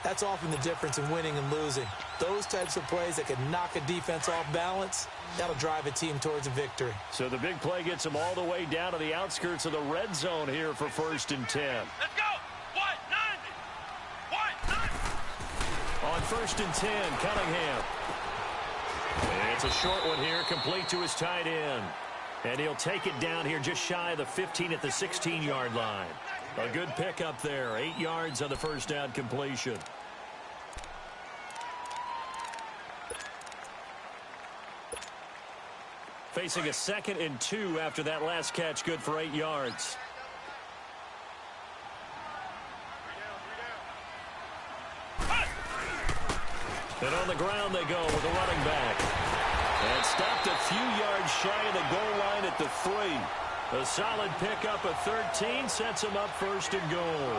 that's often the difference in winning and losing. Those types of plays that can knock a defense off balance, that'll drive a team towards a victory. So the big play gets them all the way down to the outskirts of the red zone here for 1st and 10. Let's go. What? 90. What? 90. On 1st and 10, Cunningham. It's a short one here, complete to his tight end. And he'll take it down here just shy of the 15 at the 16-yard line. A good pickup there. 8 yards on the first down completion. Facing a 2nd and 2 after that last catch, good for 8 yards. And on the ground they go with the running back. And stopped a few yards shy of the goal line at the 3. A solid pickup of 13 sets him up 1st and goal.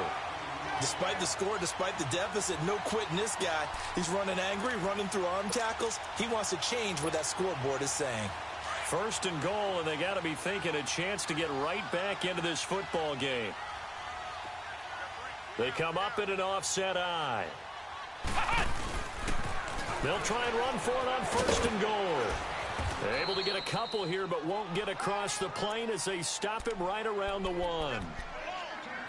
Despite the score, despite the deficit, no quitting this guy. He's running angry, running through arm tackles. He wants to change what that scoreboard is saying. 1st and goal, and they got to be thinking a chance to get right back into this football game. They come up in an offset eye. They'll try and run for it on 1st and goal. They're able to get a couple here, but won't get across the plane as they stop him right around the 1.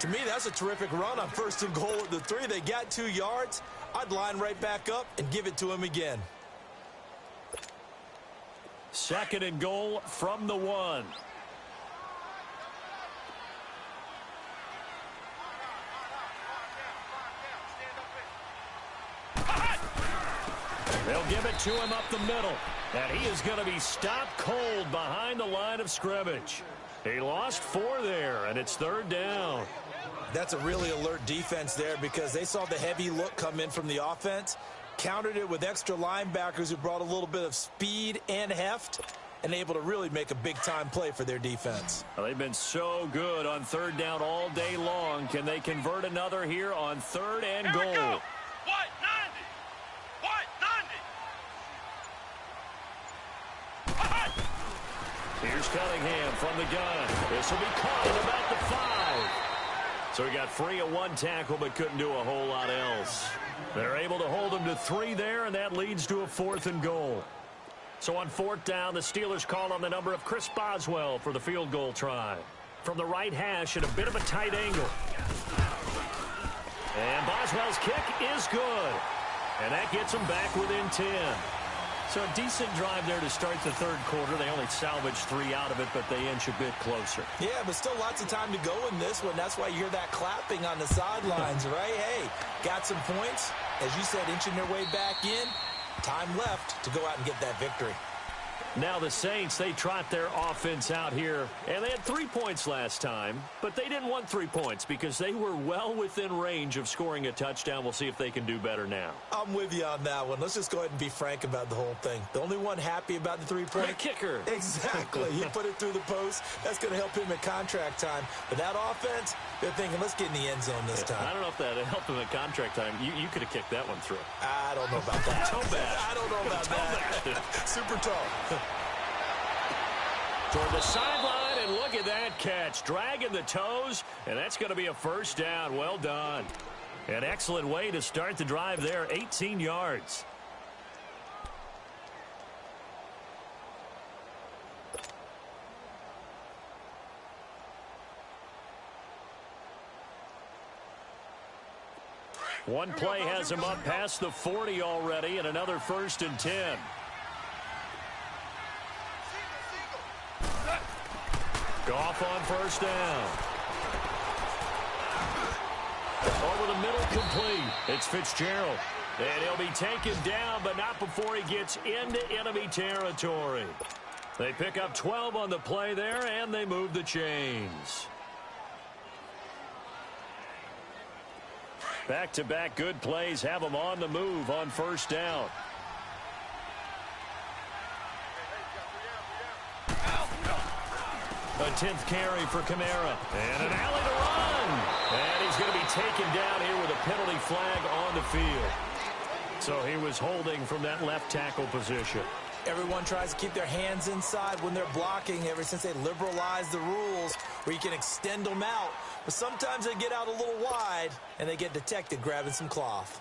To me, that's a terrific run on 1st and goal at the 3. They got 2 yards. I'd line right back up and give it to him again. 2nd and goal from the 1. They'll give it to him up the middle. And he is going to be stopped cold behind the line of scrimmage. He lost 4 there, and it's 3rd down. That's a really alert defense there because they saw the heavy look come in from the offense, countered it with extra linebackers who brought a little bit of speed and heft, and able to really make a big-time play for their defense. Well, they've been so good on 3rd down all day long. Can they convert another here on 3rd and goal? Here we go. What? 90. What? 90. Here's Cunningham from the gun. This will be caught at about the 5. So he got free of 1 tackle but couldn't do a whole lot else. They're able to hold him to 3 there, and that leads to a 4th and goal. So on 4th down, the Steelers call on the number of Chris Boswell for the field goal try. From the right hash at a bit of a tight angle. And Boswell's kick is good. And that gets them back within 10. So a decent drive there to start the 3rd quarter. They only salvaged 3 out of it, but they inch a bit closer. Yeah, but still lots of time to go in this one. That's why you hear that clapping on the sidelines, right? Hey, got some points. As you said, inching their way back in. Time left to go out and get that victory. Now the Saints, they trot their offense out here, and they had 3 points last time, but they didn't want 3 points because they were well within range of scoring a touchdown. We'll see if they can do better now. I'm with you on that one. Let's just go ahead and be frank about the whole thing. The only one happy about the 3-point kicker. Exactly. He put it through the post. That's going to help him at contract time. But that offense, they're thinking, let's get in the end zone this time. I don't know if that helped him at contract time. You could have kicked that one through. I don't know about that. Toe bash. I don't know about that. Super tall. Toward the sideline, and look at that catch. Dragging the toes, and that's going to be a 1st down. Well done. An excellent way to start the drive there, 18 yards. One play has him up past the 40 already, and another 1st and 10. Goff on 1st down. Over the middle, complete. It's Fitzgerald. And he'll be taken down, but not before he gets into enemy territory. They pick up 12 on the play there, and they move the chains. Back-to-back good plays have them on the move on 1st down. A 10th carry for Kamara. And an alley to run. And he's going to be taken down here with a penalty flag on the field. So he was holding from that left tackle position. Everyone tries to keep their hands inside when they're blocking ever since they liberalized the rules where you can extend them out. But sometimes they get out a little wide and they get detected grabbing some cloth.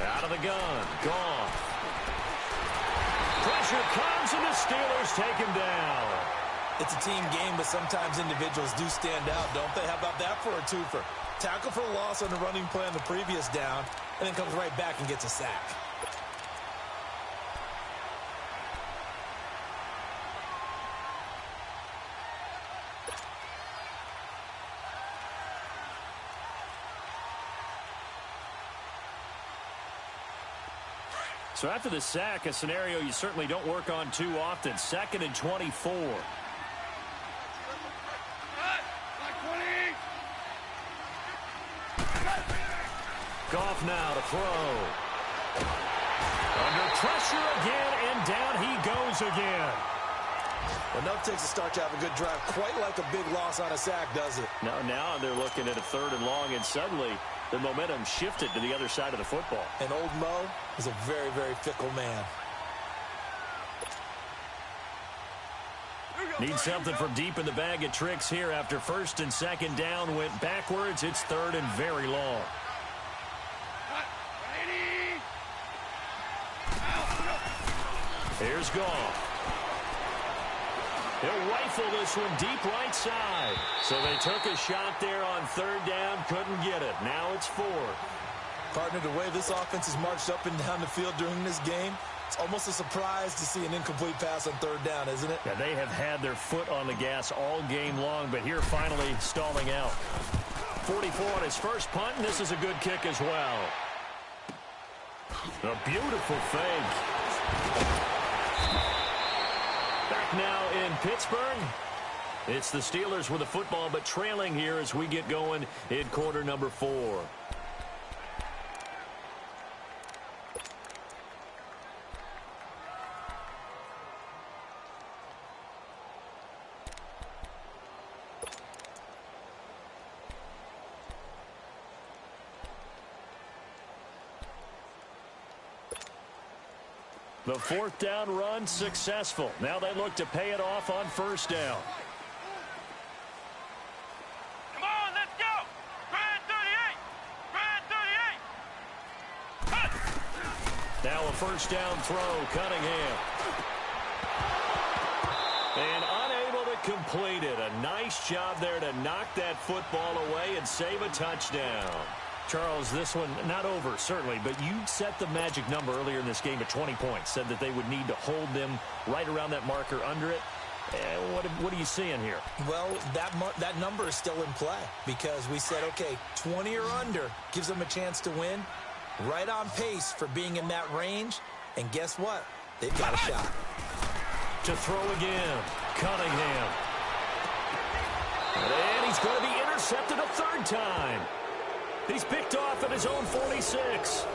Out of the gun. Gone. Pressure comes, and the Steelers take him down. It's a team game, but sometimes individuals do stand out, don't they? How about that for a twofer? Tackle for loss on the running play on the previous down, and then comes right back and gets a sack. So after the sack, a scenario you certainly don't work on too often. 2nd and 24. Goff now to throw. Under pressure again, and down he goes again. Enough takes to start to have a good drive. Quite like a big loss on a sack, does it? Now they're looking at a 3rd and long, and suddenly the momentum shifted to the other side of the football. And old Mo is a very, very fickle man. Need something from deep in the bag of tricks here after 1st and 2nd down went backwards. It's 3rd and very long. Here's Goff. He'll rifle this one deep right side. So they took a shot there on 3rd down, couldn't get it. Now it's 4th. Partner, the way this offense has marched up and down the field during this game, it's almost a surprise to see an incomplete pass on third down, isn't it? Yeah, they have had their foot on the gas all game long, but here finally stalling out. 44 on his first punt, and this is a good kick as well. A beautiful fake. Back now in Pittsburgh. It's the Steelers with the football, but trailing here as we get going in quarter number 4. The fourth down run successful. Now they look to pay it off on first down. Come on, let's go! Brad 38! Brad 38! Cut! Now a first down throw, Cunningham. And unable to complete it. A nice job there to knock that football away and save a touchdown. Charles, this one not over, certainly, but you set the magic number earlier in this game at 20 points. Said that they would need to hold them right around that marker under it. What are you seeing here? Well, that number is still in play because we said, okay, 20 or under gives them a chance to win. Right on pace for being in that range. And guess what? They've got a shot. To throw again, Cunningham. And he's going to be intercepted a third time. He's picked off at his own 46.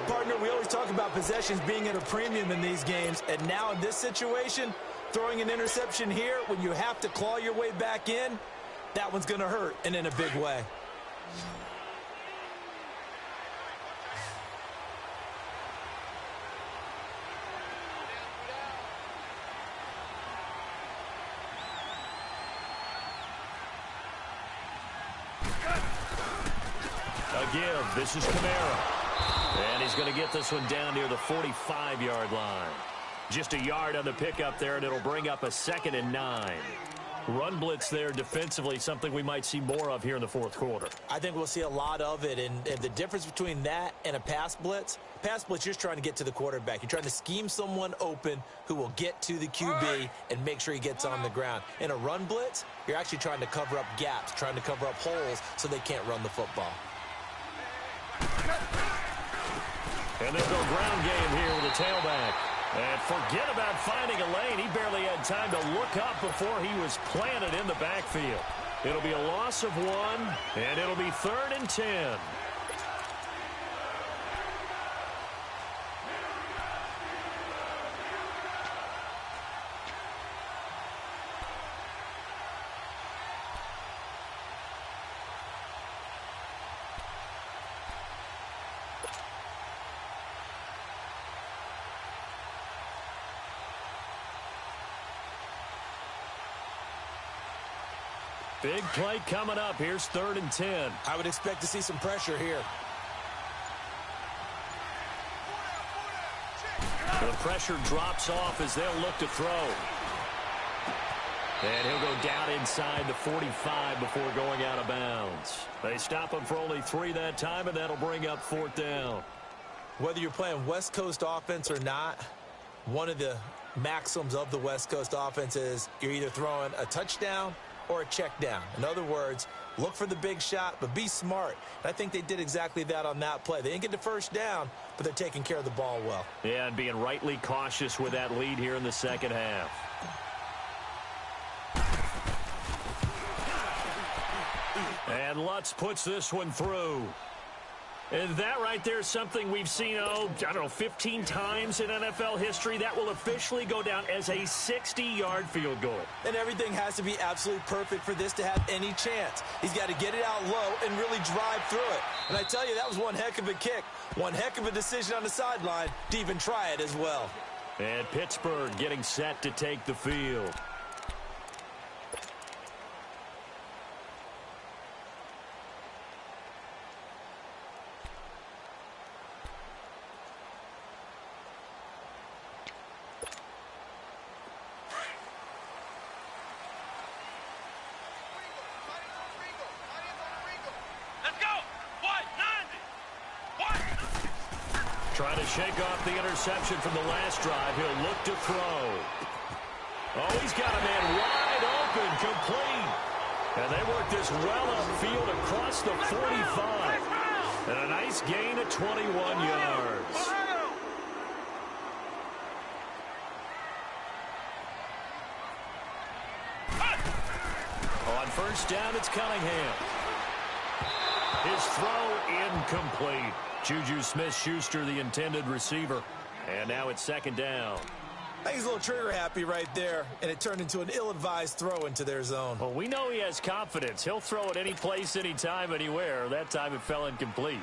Partner, we always talk about possessions being at a premium in these games, and now in this situation, throwing an interception here when you have to claw your way back in, that one's going to hurt, and in a big way. Give. This is Kamara. And he's going to get this one down near the 45-yard line. Just a yard on the pickup there, and it'll bring up a 2nd and 9. Run blitz there defensively, something we might see more of here in the fourth quarter. I think we'll see a lot of it, and the difference between that and a pass blitz, you're just trying to get to the quarterback. You're trying to scheme someone open who will get to the QB and make sure he gets on the ground. In a run blitz, you're actually trying to cover up gaps, trying to cover up holes so they can't run the football. And they'll go ground game here with the tailback. And forget about finding a lane. He barely had time to look up before he was planted in the backfield. It'll be a loss of 1, and it'll be 3rd and 10. Big play coming up. Here's 3rd and 10. I would expect to see some pressure here. The pressure drops off as they'll look to throw. And he'll go down inside the 45 before going out of bounds. They stop him for only 3 that time, and that'll bring up 4th down. Whether you're playing West Coast offense or not, one of the maxims of the West Coast offense is you're either throwing a touchdown or a check down. In other words, look for the big shot, but be smart. And I think they did exactly that on that play. They didn't get the first down, but they're taking care of the ball well. Yeah, and being rightly cautious with that lead here in the second half. And Lutz puts this one through. And that right there is something we've seen, I don't know, 15 times in NFL history. That will officially go down as a 60-yard field goal. And everything has to be absolutely perfect for this to have any chance. He's got to get it out low and really drive through it. And I tell you, that was one heck of a kick. One heck of a decision on the sideline to even try it as well. And Pittsburgh getting set to take the field. Let's go! What? 90! Trying to shake off the interception from the last drive. He'll look to throw. Oh, he's got a man wide open, complete. And they work this well upfield across the 45. And a nice gain of 21 yards. On first down, it's Cunningham. His throw incomplete. Juju Smith-Schuster, the intended receiver. And now it's second down. I think he's a little trigger happy right there, and it turned into an ill-advised throw into their zone. Well, we know he has confidence. He'll throw it any place, anytime, anywhere. That time it fell incomplete.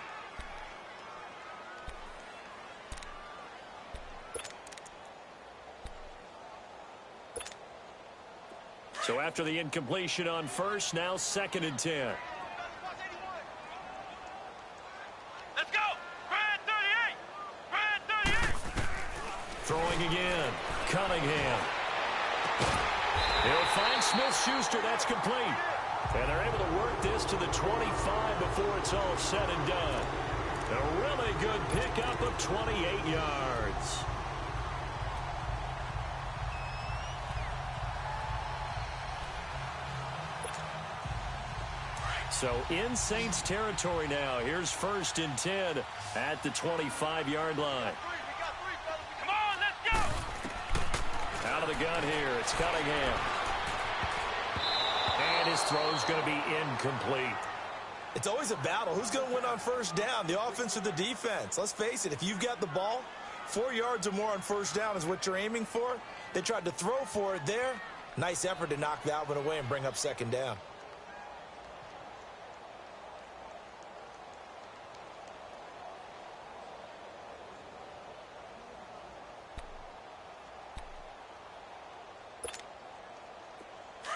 So after the incompletion on first, now second and 10. Let's go. Brad 38. Brad 38. Throwing again. Cunningham. He'll find Smith-Schuster. That's complete. And they're able to work this to the 25 before it's all said and done. A really good pickup of 28 yards. So in Saints territory now. Here's first and 10 at the 25-yard line. Come on, let's go. Out of the gun here, it's Cunningham. And his throw's going to be incomplete. It's always a battle. Who's going to win on first down, the offense or the defense? Let's face it, if you've got the ball, 4 yards or more on first down is what you're aiming for. They tried to throw for it there. Nice effort to knock that one away and bring up second down.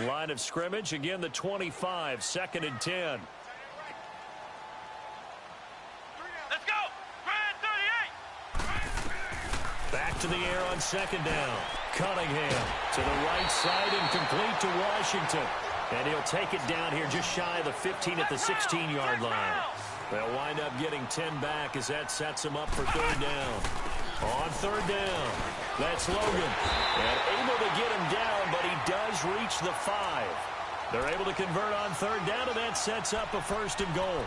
Line of scrimmage, again the 25, second and 10. Let's go. Brad 38. Back to the air on second down. Cunningham to the right side and complete to Washington. And he'll take it down here just shy of the 15 at the 16-yard line. They'll wind up getting 10 back as that sets them up for third down. On third down, that's Logan. And able to get him down, but he does reach the 5. They're able to convert on third down, and that sets up a first and goal.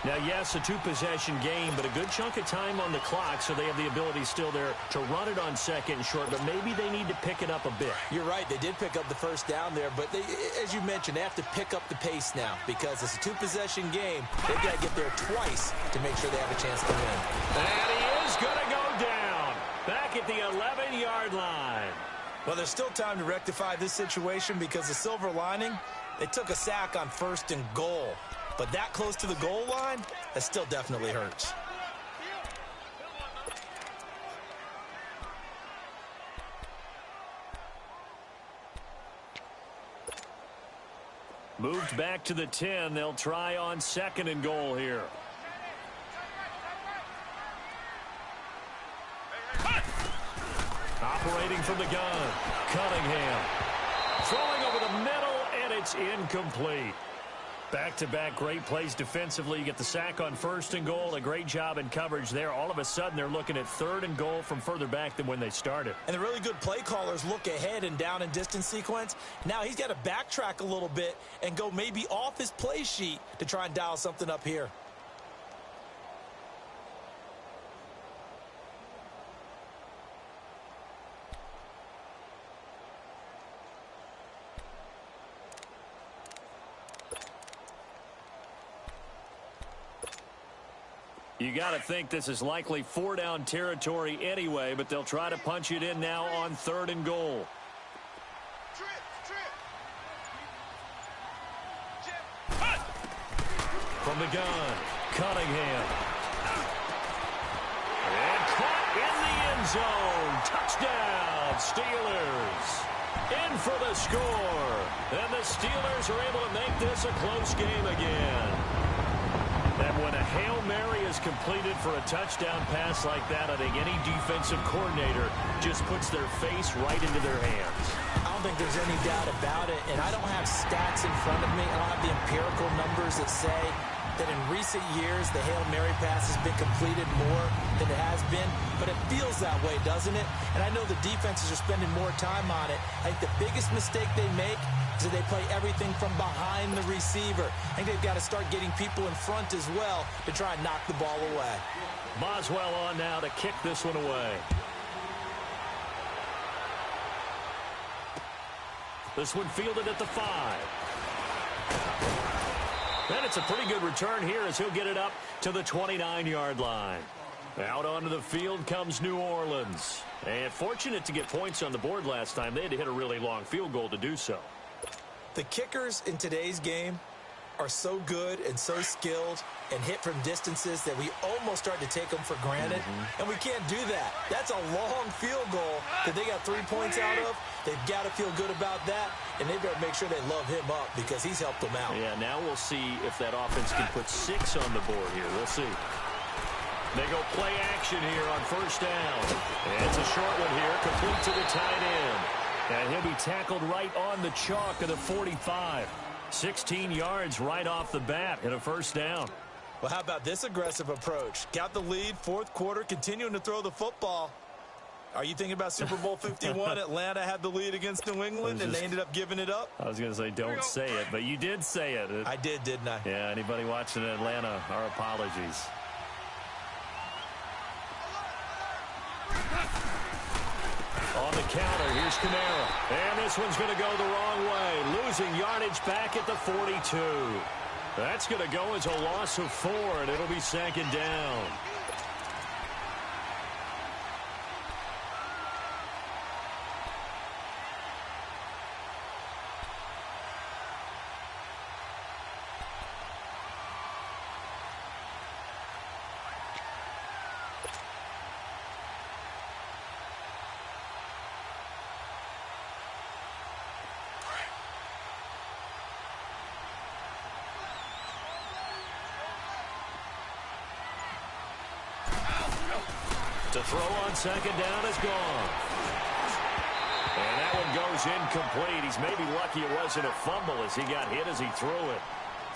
Now, yes, a two-possession game, but a good chunk of time on the clock, so they have the ability still there to run it on second and short, but maybe they need to pick it up a bit. You're right. They did pick up the first down there, but they, as you mentioned, they have to pick up the pace now because it's a two-possession game. They've got to get there twice to make sure they have a chance to win. And he is going to go down back at the 11-yard line. Well, there's still time to rectify this situation because the silver lining, they took a sack on first and goal. But that close to the goal line, that still definitely hurts. Moved back to the 10. They'll try on second and goal here. Operating from the gun, Cunningham. Throwing over the middle, and it's incomplete. Back-to-back great plays defensively. You get the sack on first and goal. A great job in coverage there. All of a sudden, they're looking at third and goal from further back than when they started. And the really good play callers look ahead and down and distance sequence. Now he's got to backtrack a little bit and go maybe off his play sheet to try and dial something up here. You got to think this is likely four-down territory anyway, but they'll try to punch it in now on third and goal. From the gun, Cunningham. And caught in the end zone. Touchdown, Steelers. In for the score. And the Steelers are able to make this a close game again. And when a Hail Mary is completed for a touchdown pass like that, I think any defensive coordinator just puts their face right into their hands. I don't think there's any doubt about it, and I don't have stats in front of me. I don't have the empirical numbers that say that in recent years the Hail Mary pass has been completed more than it has been, but it feels that way, doesn't it? And I know the defenses are spending more time on it. I think the biggest mistake they make is that they play everything from behind the receiver. I think they've got to start getting people in front as well to try and knock the ball away. Boswell on now to kick this one away. This one fielded at the 5. And it's a pretty good return here as he'll get it up to the 29-yard line. Out onto the field comes New Orleans. And fortunate to get points on the board last time. They had to hit a really long field goal to do so. The kickers in today's game are so good and so skilled and hit from distances that we almost start to take them for granted. And we can't do that. That's a long field goal that they got 3 points out of. They've got to feel good about that, and they better make sure they love him up because he's helped them out. Yeah, now we'll see if that offense can put 6 on the board here. We'll see. They go play action here on first down. And it's a short one here, complete to the tight end. And he'll be tackled right on the chalk of the 45. 16 yards right off the bat and a first down. Well, how about this aggressive approach? Got the lead, fourth quarter, continuing to throw the football. Are you thinking about Super Bowl 51? Atlanta had the lead against New England, and they ended up giving it up? I was going to say, don't say it, but you did say it. I did, didn't I? Yeah, anybody watching Atlanta, our apologies. On the counter, here's Kamara. And this one's going to go the wrong way. Losing yardage back at the 42. That's going to go as a loss of 4, and it'll be second down. To throw on second down is gone. And that one goes incomplete. He's maybe lucky it wasn't a fumble as he got hit as he threw it.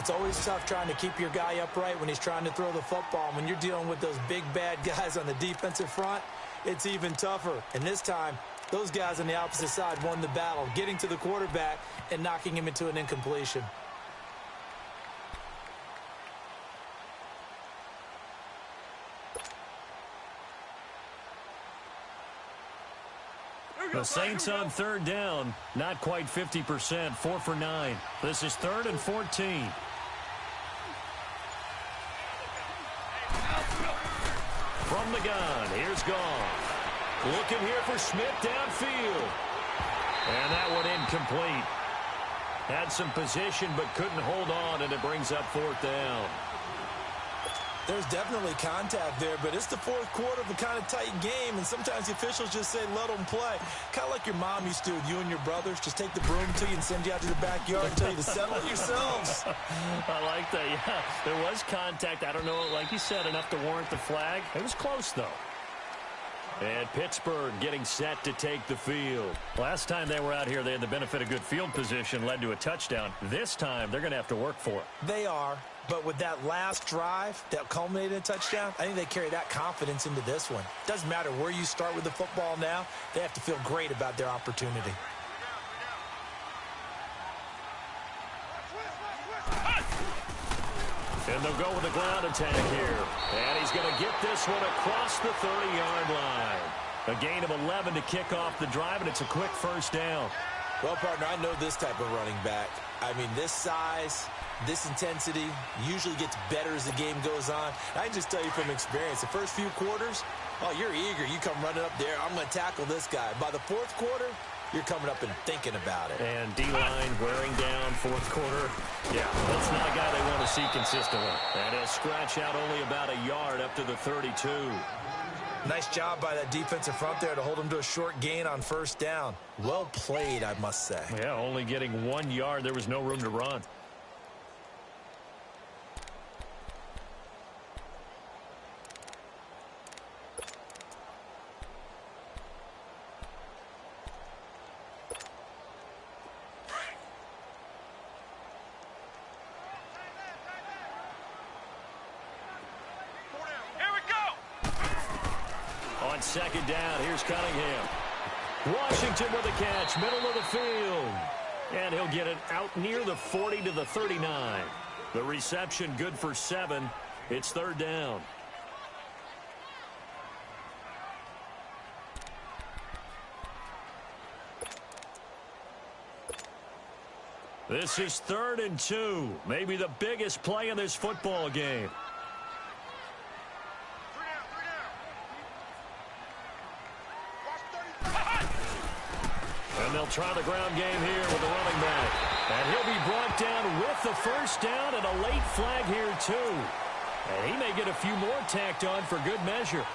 It's always tough trying to keep your guy upright when he's trying to throw the football. When you're dealing with those big, bad guys on the defensive front, it's even tougher. And this time, those guys on the opposite side won the battle, getting to the quarterback and knocking him into an incompletion. The Saints on third down, not quite 50%, 4 for 9. This is 3rd and 14. From the gun, here's Goff. Looking here for Smith downfield. And that one incomplete. Had some position but couldn't hold on, and it brings up 4th down. There's definitely contact there, but it's the fourth quarter of a kind of tight game, and sometimes the officials just say, let them play. Kind of like your mom used to with you and your brothers. Just take the broom to you and send you out to the backyard and tell you to settle it yourselves. I like that, yeah. There was contact. I don't know, like you said, enough to warrant the flag. It was close, though. And Pittsburgh getting set to take the field. Last time they were out here, they had the benefit of good field position, led to a touchdown. This time, they're going to have to work for it. They are. But with that last drive that culminated in a touchdown, I think they carry that confidence into this one. Doesn't matter where you start with the football now. They have to feel great about their opportunity. And they'll go with a ground attack here. And he's going to get this one across the 30-yard line. A gain of 11 to kick off the drive, and it's a quick first down. Well, partner, I know this type of running back. I mean, this size, this intensity usually gets better as the game goes on. I can just tell you from experience, the first few quarters, oh, you're eager. You come running up there, I'm going to tackle this guy. By the fourth quarter, you're coming up and thinking about it. And D-line wearing down fourth quarter. Yeah, that's not a guy they want to see consistently. And he'll scratch out only about a yard up to the 32. Nice job by that defensive front there to hold him to a short gain on first down. Well played, I must say. Yeah, only getting 1 yard. There was no room to run. On second down, here's Cunningham. Washington with a catch, middle of the field. And he'll get it out near the 40 to the 39. The reception good for 7. It's third down. This is 3rd and 2. Maybe the biggest play in this football game. And they'll try the ground game here with the running back. And he'll be brought down with the first down and a late flag here too. And he may get a few more tacked on for good measure.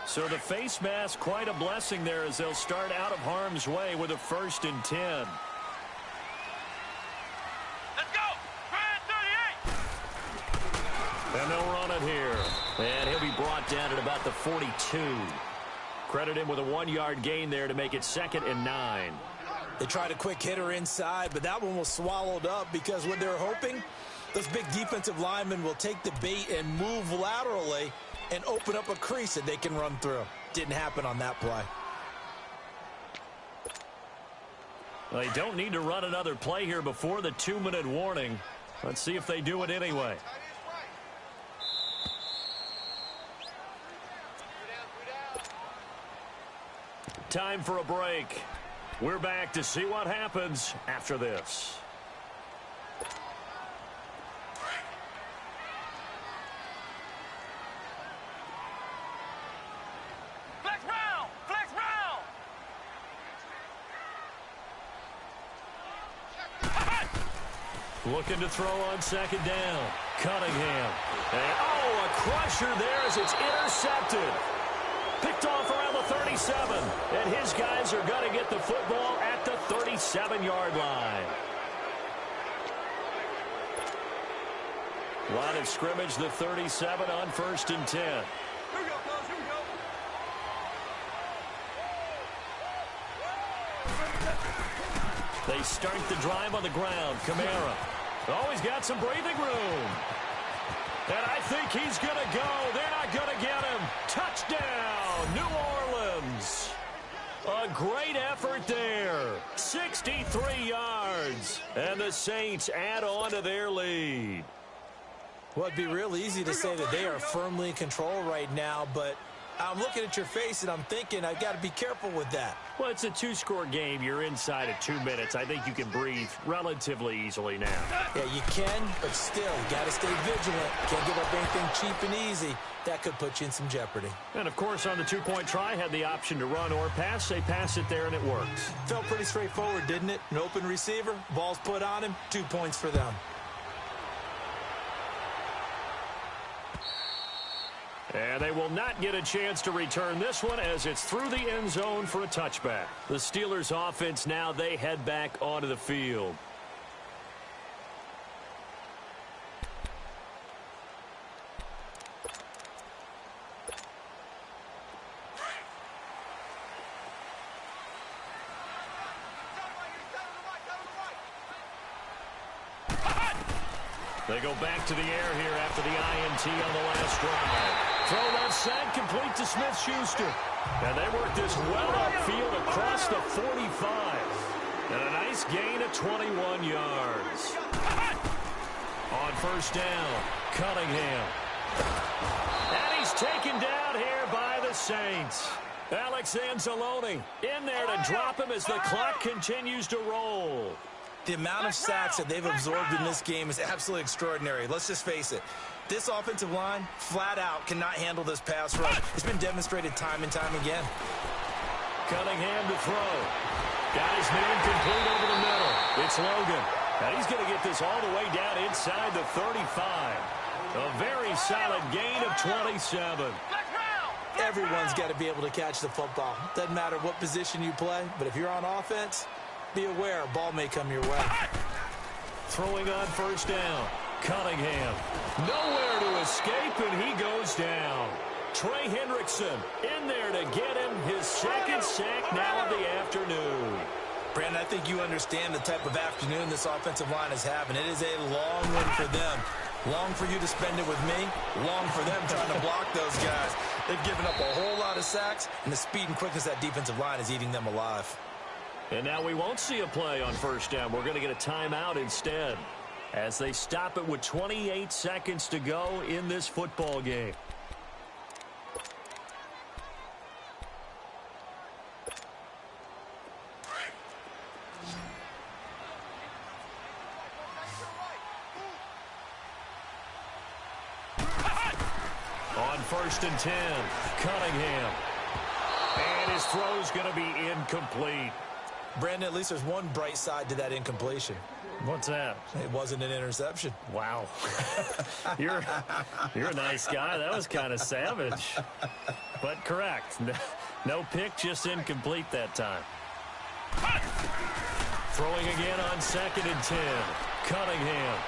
So the face mask, quite a blessing there as they'll start out of harm's way with a 1st and 10. Let's go! Grand 38! And they'll run it here. And he'll be brought down at about the 42. Credit him with a 1-yard gain there to make it 2nd and 9. They tried a quick hitter inside, but that one was swallowed up because what they're hoping, those big defensive linemen will take the bait and move laterally and open up a crease that they can run through. Didn't happen on that play. They don't need to run another play here before the 2-minute warning. Let's see if they do it anyway. Time for a break. We're back to see what happens after this. Flex round! Flex round! Looking to throw on 2nd down. Cunningham. And, oh, a crusher there as it's intercepted. Picked off around the 37. And his guys are going to get the football at the 37-yard line. Line of scrimmage, the 37 on 1st and 10. Here we go, fellas. Here we go. They start the drive on the ground. Kamara. Oh, he's got some breathing room. And I think he's going to go. They're not going to get him. Touchdown, New Orleans. A great effort there. 63 yards. And the Saints add on to their lead. Well, it'd be real easy to say that they are firmly in control right now, but I'm looking at your face and I'm thinking I've got to be careful with that. Well, it's a 2-score game. You're inside at 2 minutes. I think you can breathe relatively easily now. Yeah, you can, but still, you got to stay vigilant. Can't give up anything cheap and easy. That could put you in some jeopardy. And, of course, on the 2-point try, had the option to run or pass. They pass it there, and it works. Felt pretty straightforward, didn't it? An open receiver, ball's put on him, 2 points for them. And they will not get a chance to return this one as it's through the end zone for a touchback. The Steelers offense now, they head back onto the field. They go back to the air here after the INT on the last drive. Throw left side, complete to Smith-Schuster. And they work this well upfield across the 45. And a nice gain of 21 yards. On 1st down, Cunningham. And he's taken down here by the Saints. Alex Anzalone in there to drop him as the clock continues to roll. The amount of sacks that they've absorbed in this game is absolutely extraordinary. Let's just face it. This offensive line, flat out, cannot handle this pass rush. It's been demonstrated time and time again. Cunningham to throw. Got his man complete over the middle. It's Logan. And he's going to get this all the way down inside the 35. A very solid gain of 27. Everyone's got to be able to catch the football. Doesn't matter what position you play, but if you're on offense, be aware a ball may come your way. Throwing on 1st down. Cunningham. Nowhere to escape, and he goes down. Trey Hendrickson in there to get him his 2nd sack now of the afternoon. Brandon, I think you understand the type of afternoon this offensive line is having. It is a long one for them. Long for you to spend it with me. Long for them trying to block those guys. They've given up a whole lot of sacks, and the speed and quickness of that defensive line is eating them alive. And now we won't see a play on first down. We're going to get a timeout instead as they stop it with 28 seconds to go in this football game. On 1st and 10, Cunningham. And his throw's going to be incomplete. Brandon, at least there's one bright side to that incompletion. What's that? It wasn't an interception. Wow. You're a nice guy. That was kind of savage. But correct. No pick, just incomplete that time. Throwing again on 2nd and 10. Cunningham.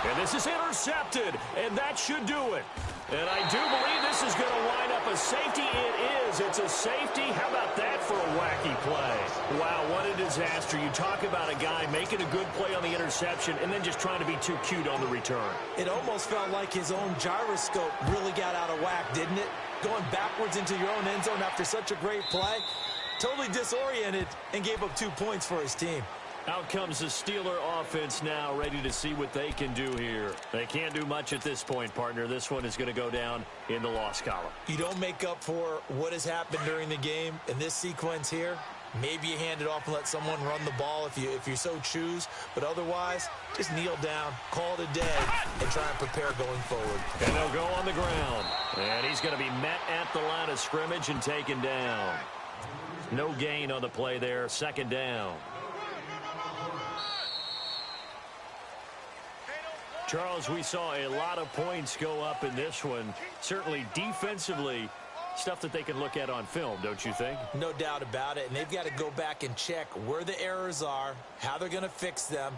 And this is intercepted, and that should do it. And I do believe this is going to wind up a safety. It is. It's a safety. How about that for a wacky play? Wow, what a disaster. You talk about a guy making a good play on the interception and then just trying to be too cute on the return. It almost felt like his own gyroscope really got out of whack, didn't it? Going backwards into your own end zone after such a great play. Totally disoriented and gave up 2 points for his team. Out comes the Steeler offense now, ready to see what they can do here. They can't do much at this point, partner. This one is going to go down in the loss column. You don't make up for what has happened during the game in this sequence here. Maybe you hand it off and let someone run the ball if you so choose. But otherwise, just kneel down, call it a day, and try and prepare going forward. And they'll go on the ground. And he's going to be met at the line of scrimmage and taken down. No gain on the play there. 2nd down. Charles, we saw a lot of points go up in this one. Certainly defensively, stuff that they can look at on film, don't you think? No doubt about it. And they've got to go back and check where the errors are, how they're going to fix them,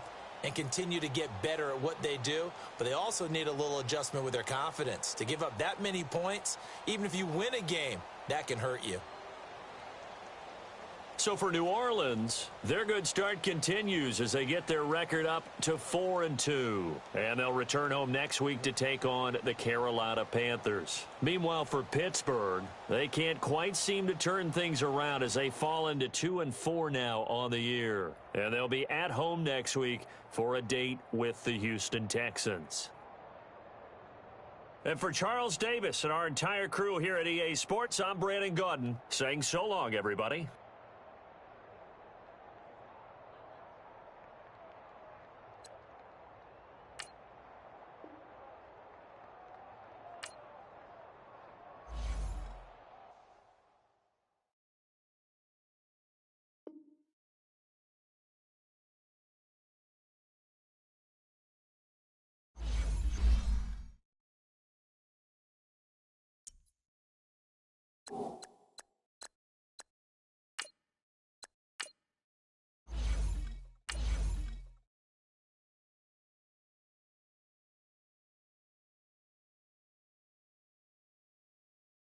and continue to get better at what they do. But they also need a little adjustment with their confidence. To give up that many points, even if you win a game, that can hurt you. So for New Orleans, their good start continues as they get their record up to 4-2. And they'll return home next week to take on the Carolina Panthers. Meanwhile, for Pittsburgh, they can't quite seem to turn things around as they fall into 2-4 now on the year. And they'll be at home next week for a date with the Houston Texans. And for Charles Davis and our entire crew here at EA Sports, I'm Brandon Gaudin saying so long, everybody.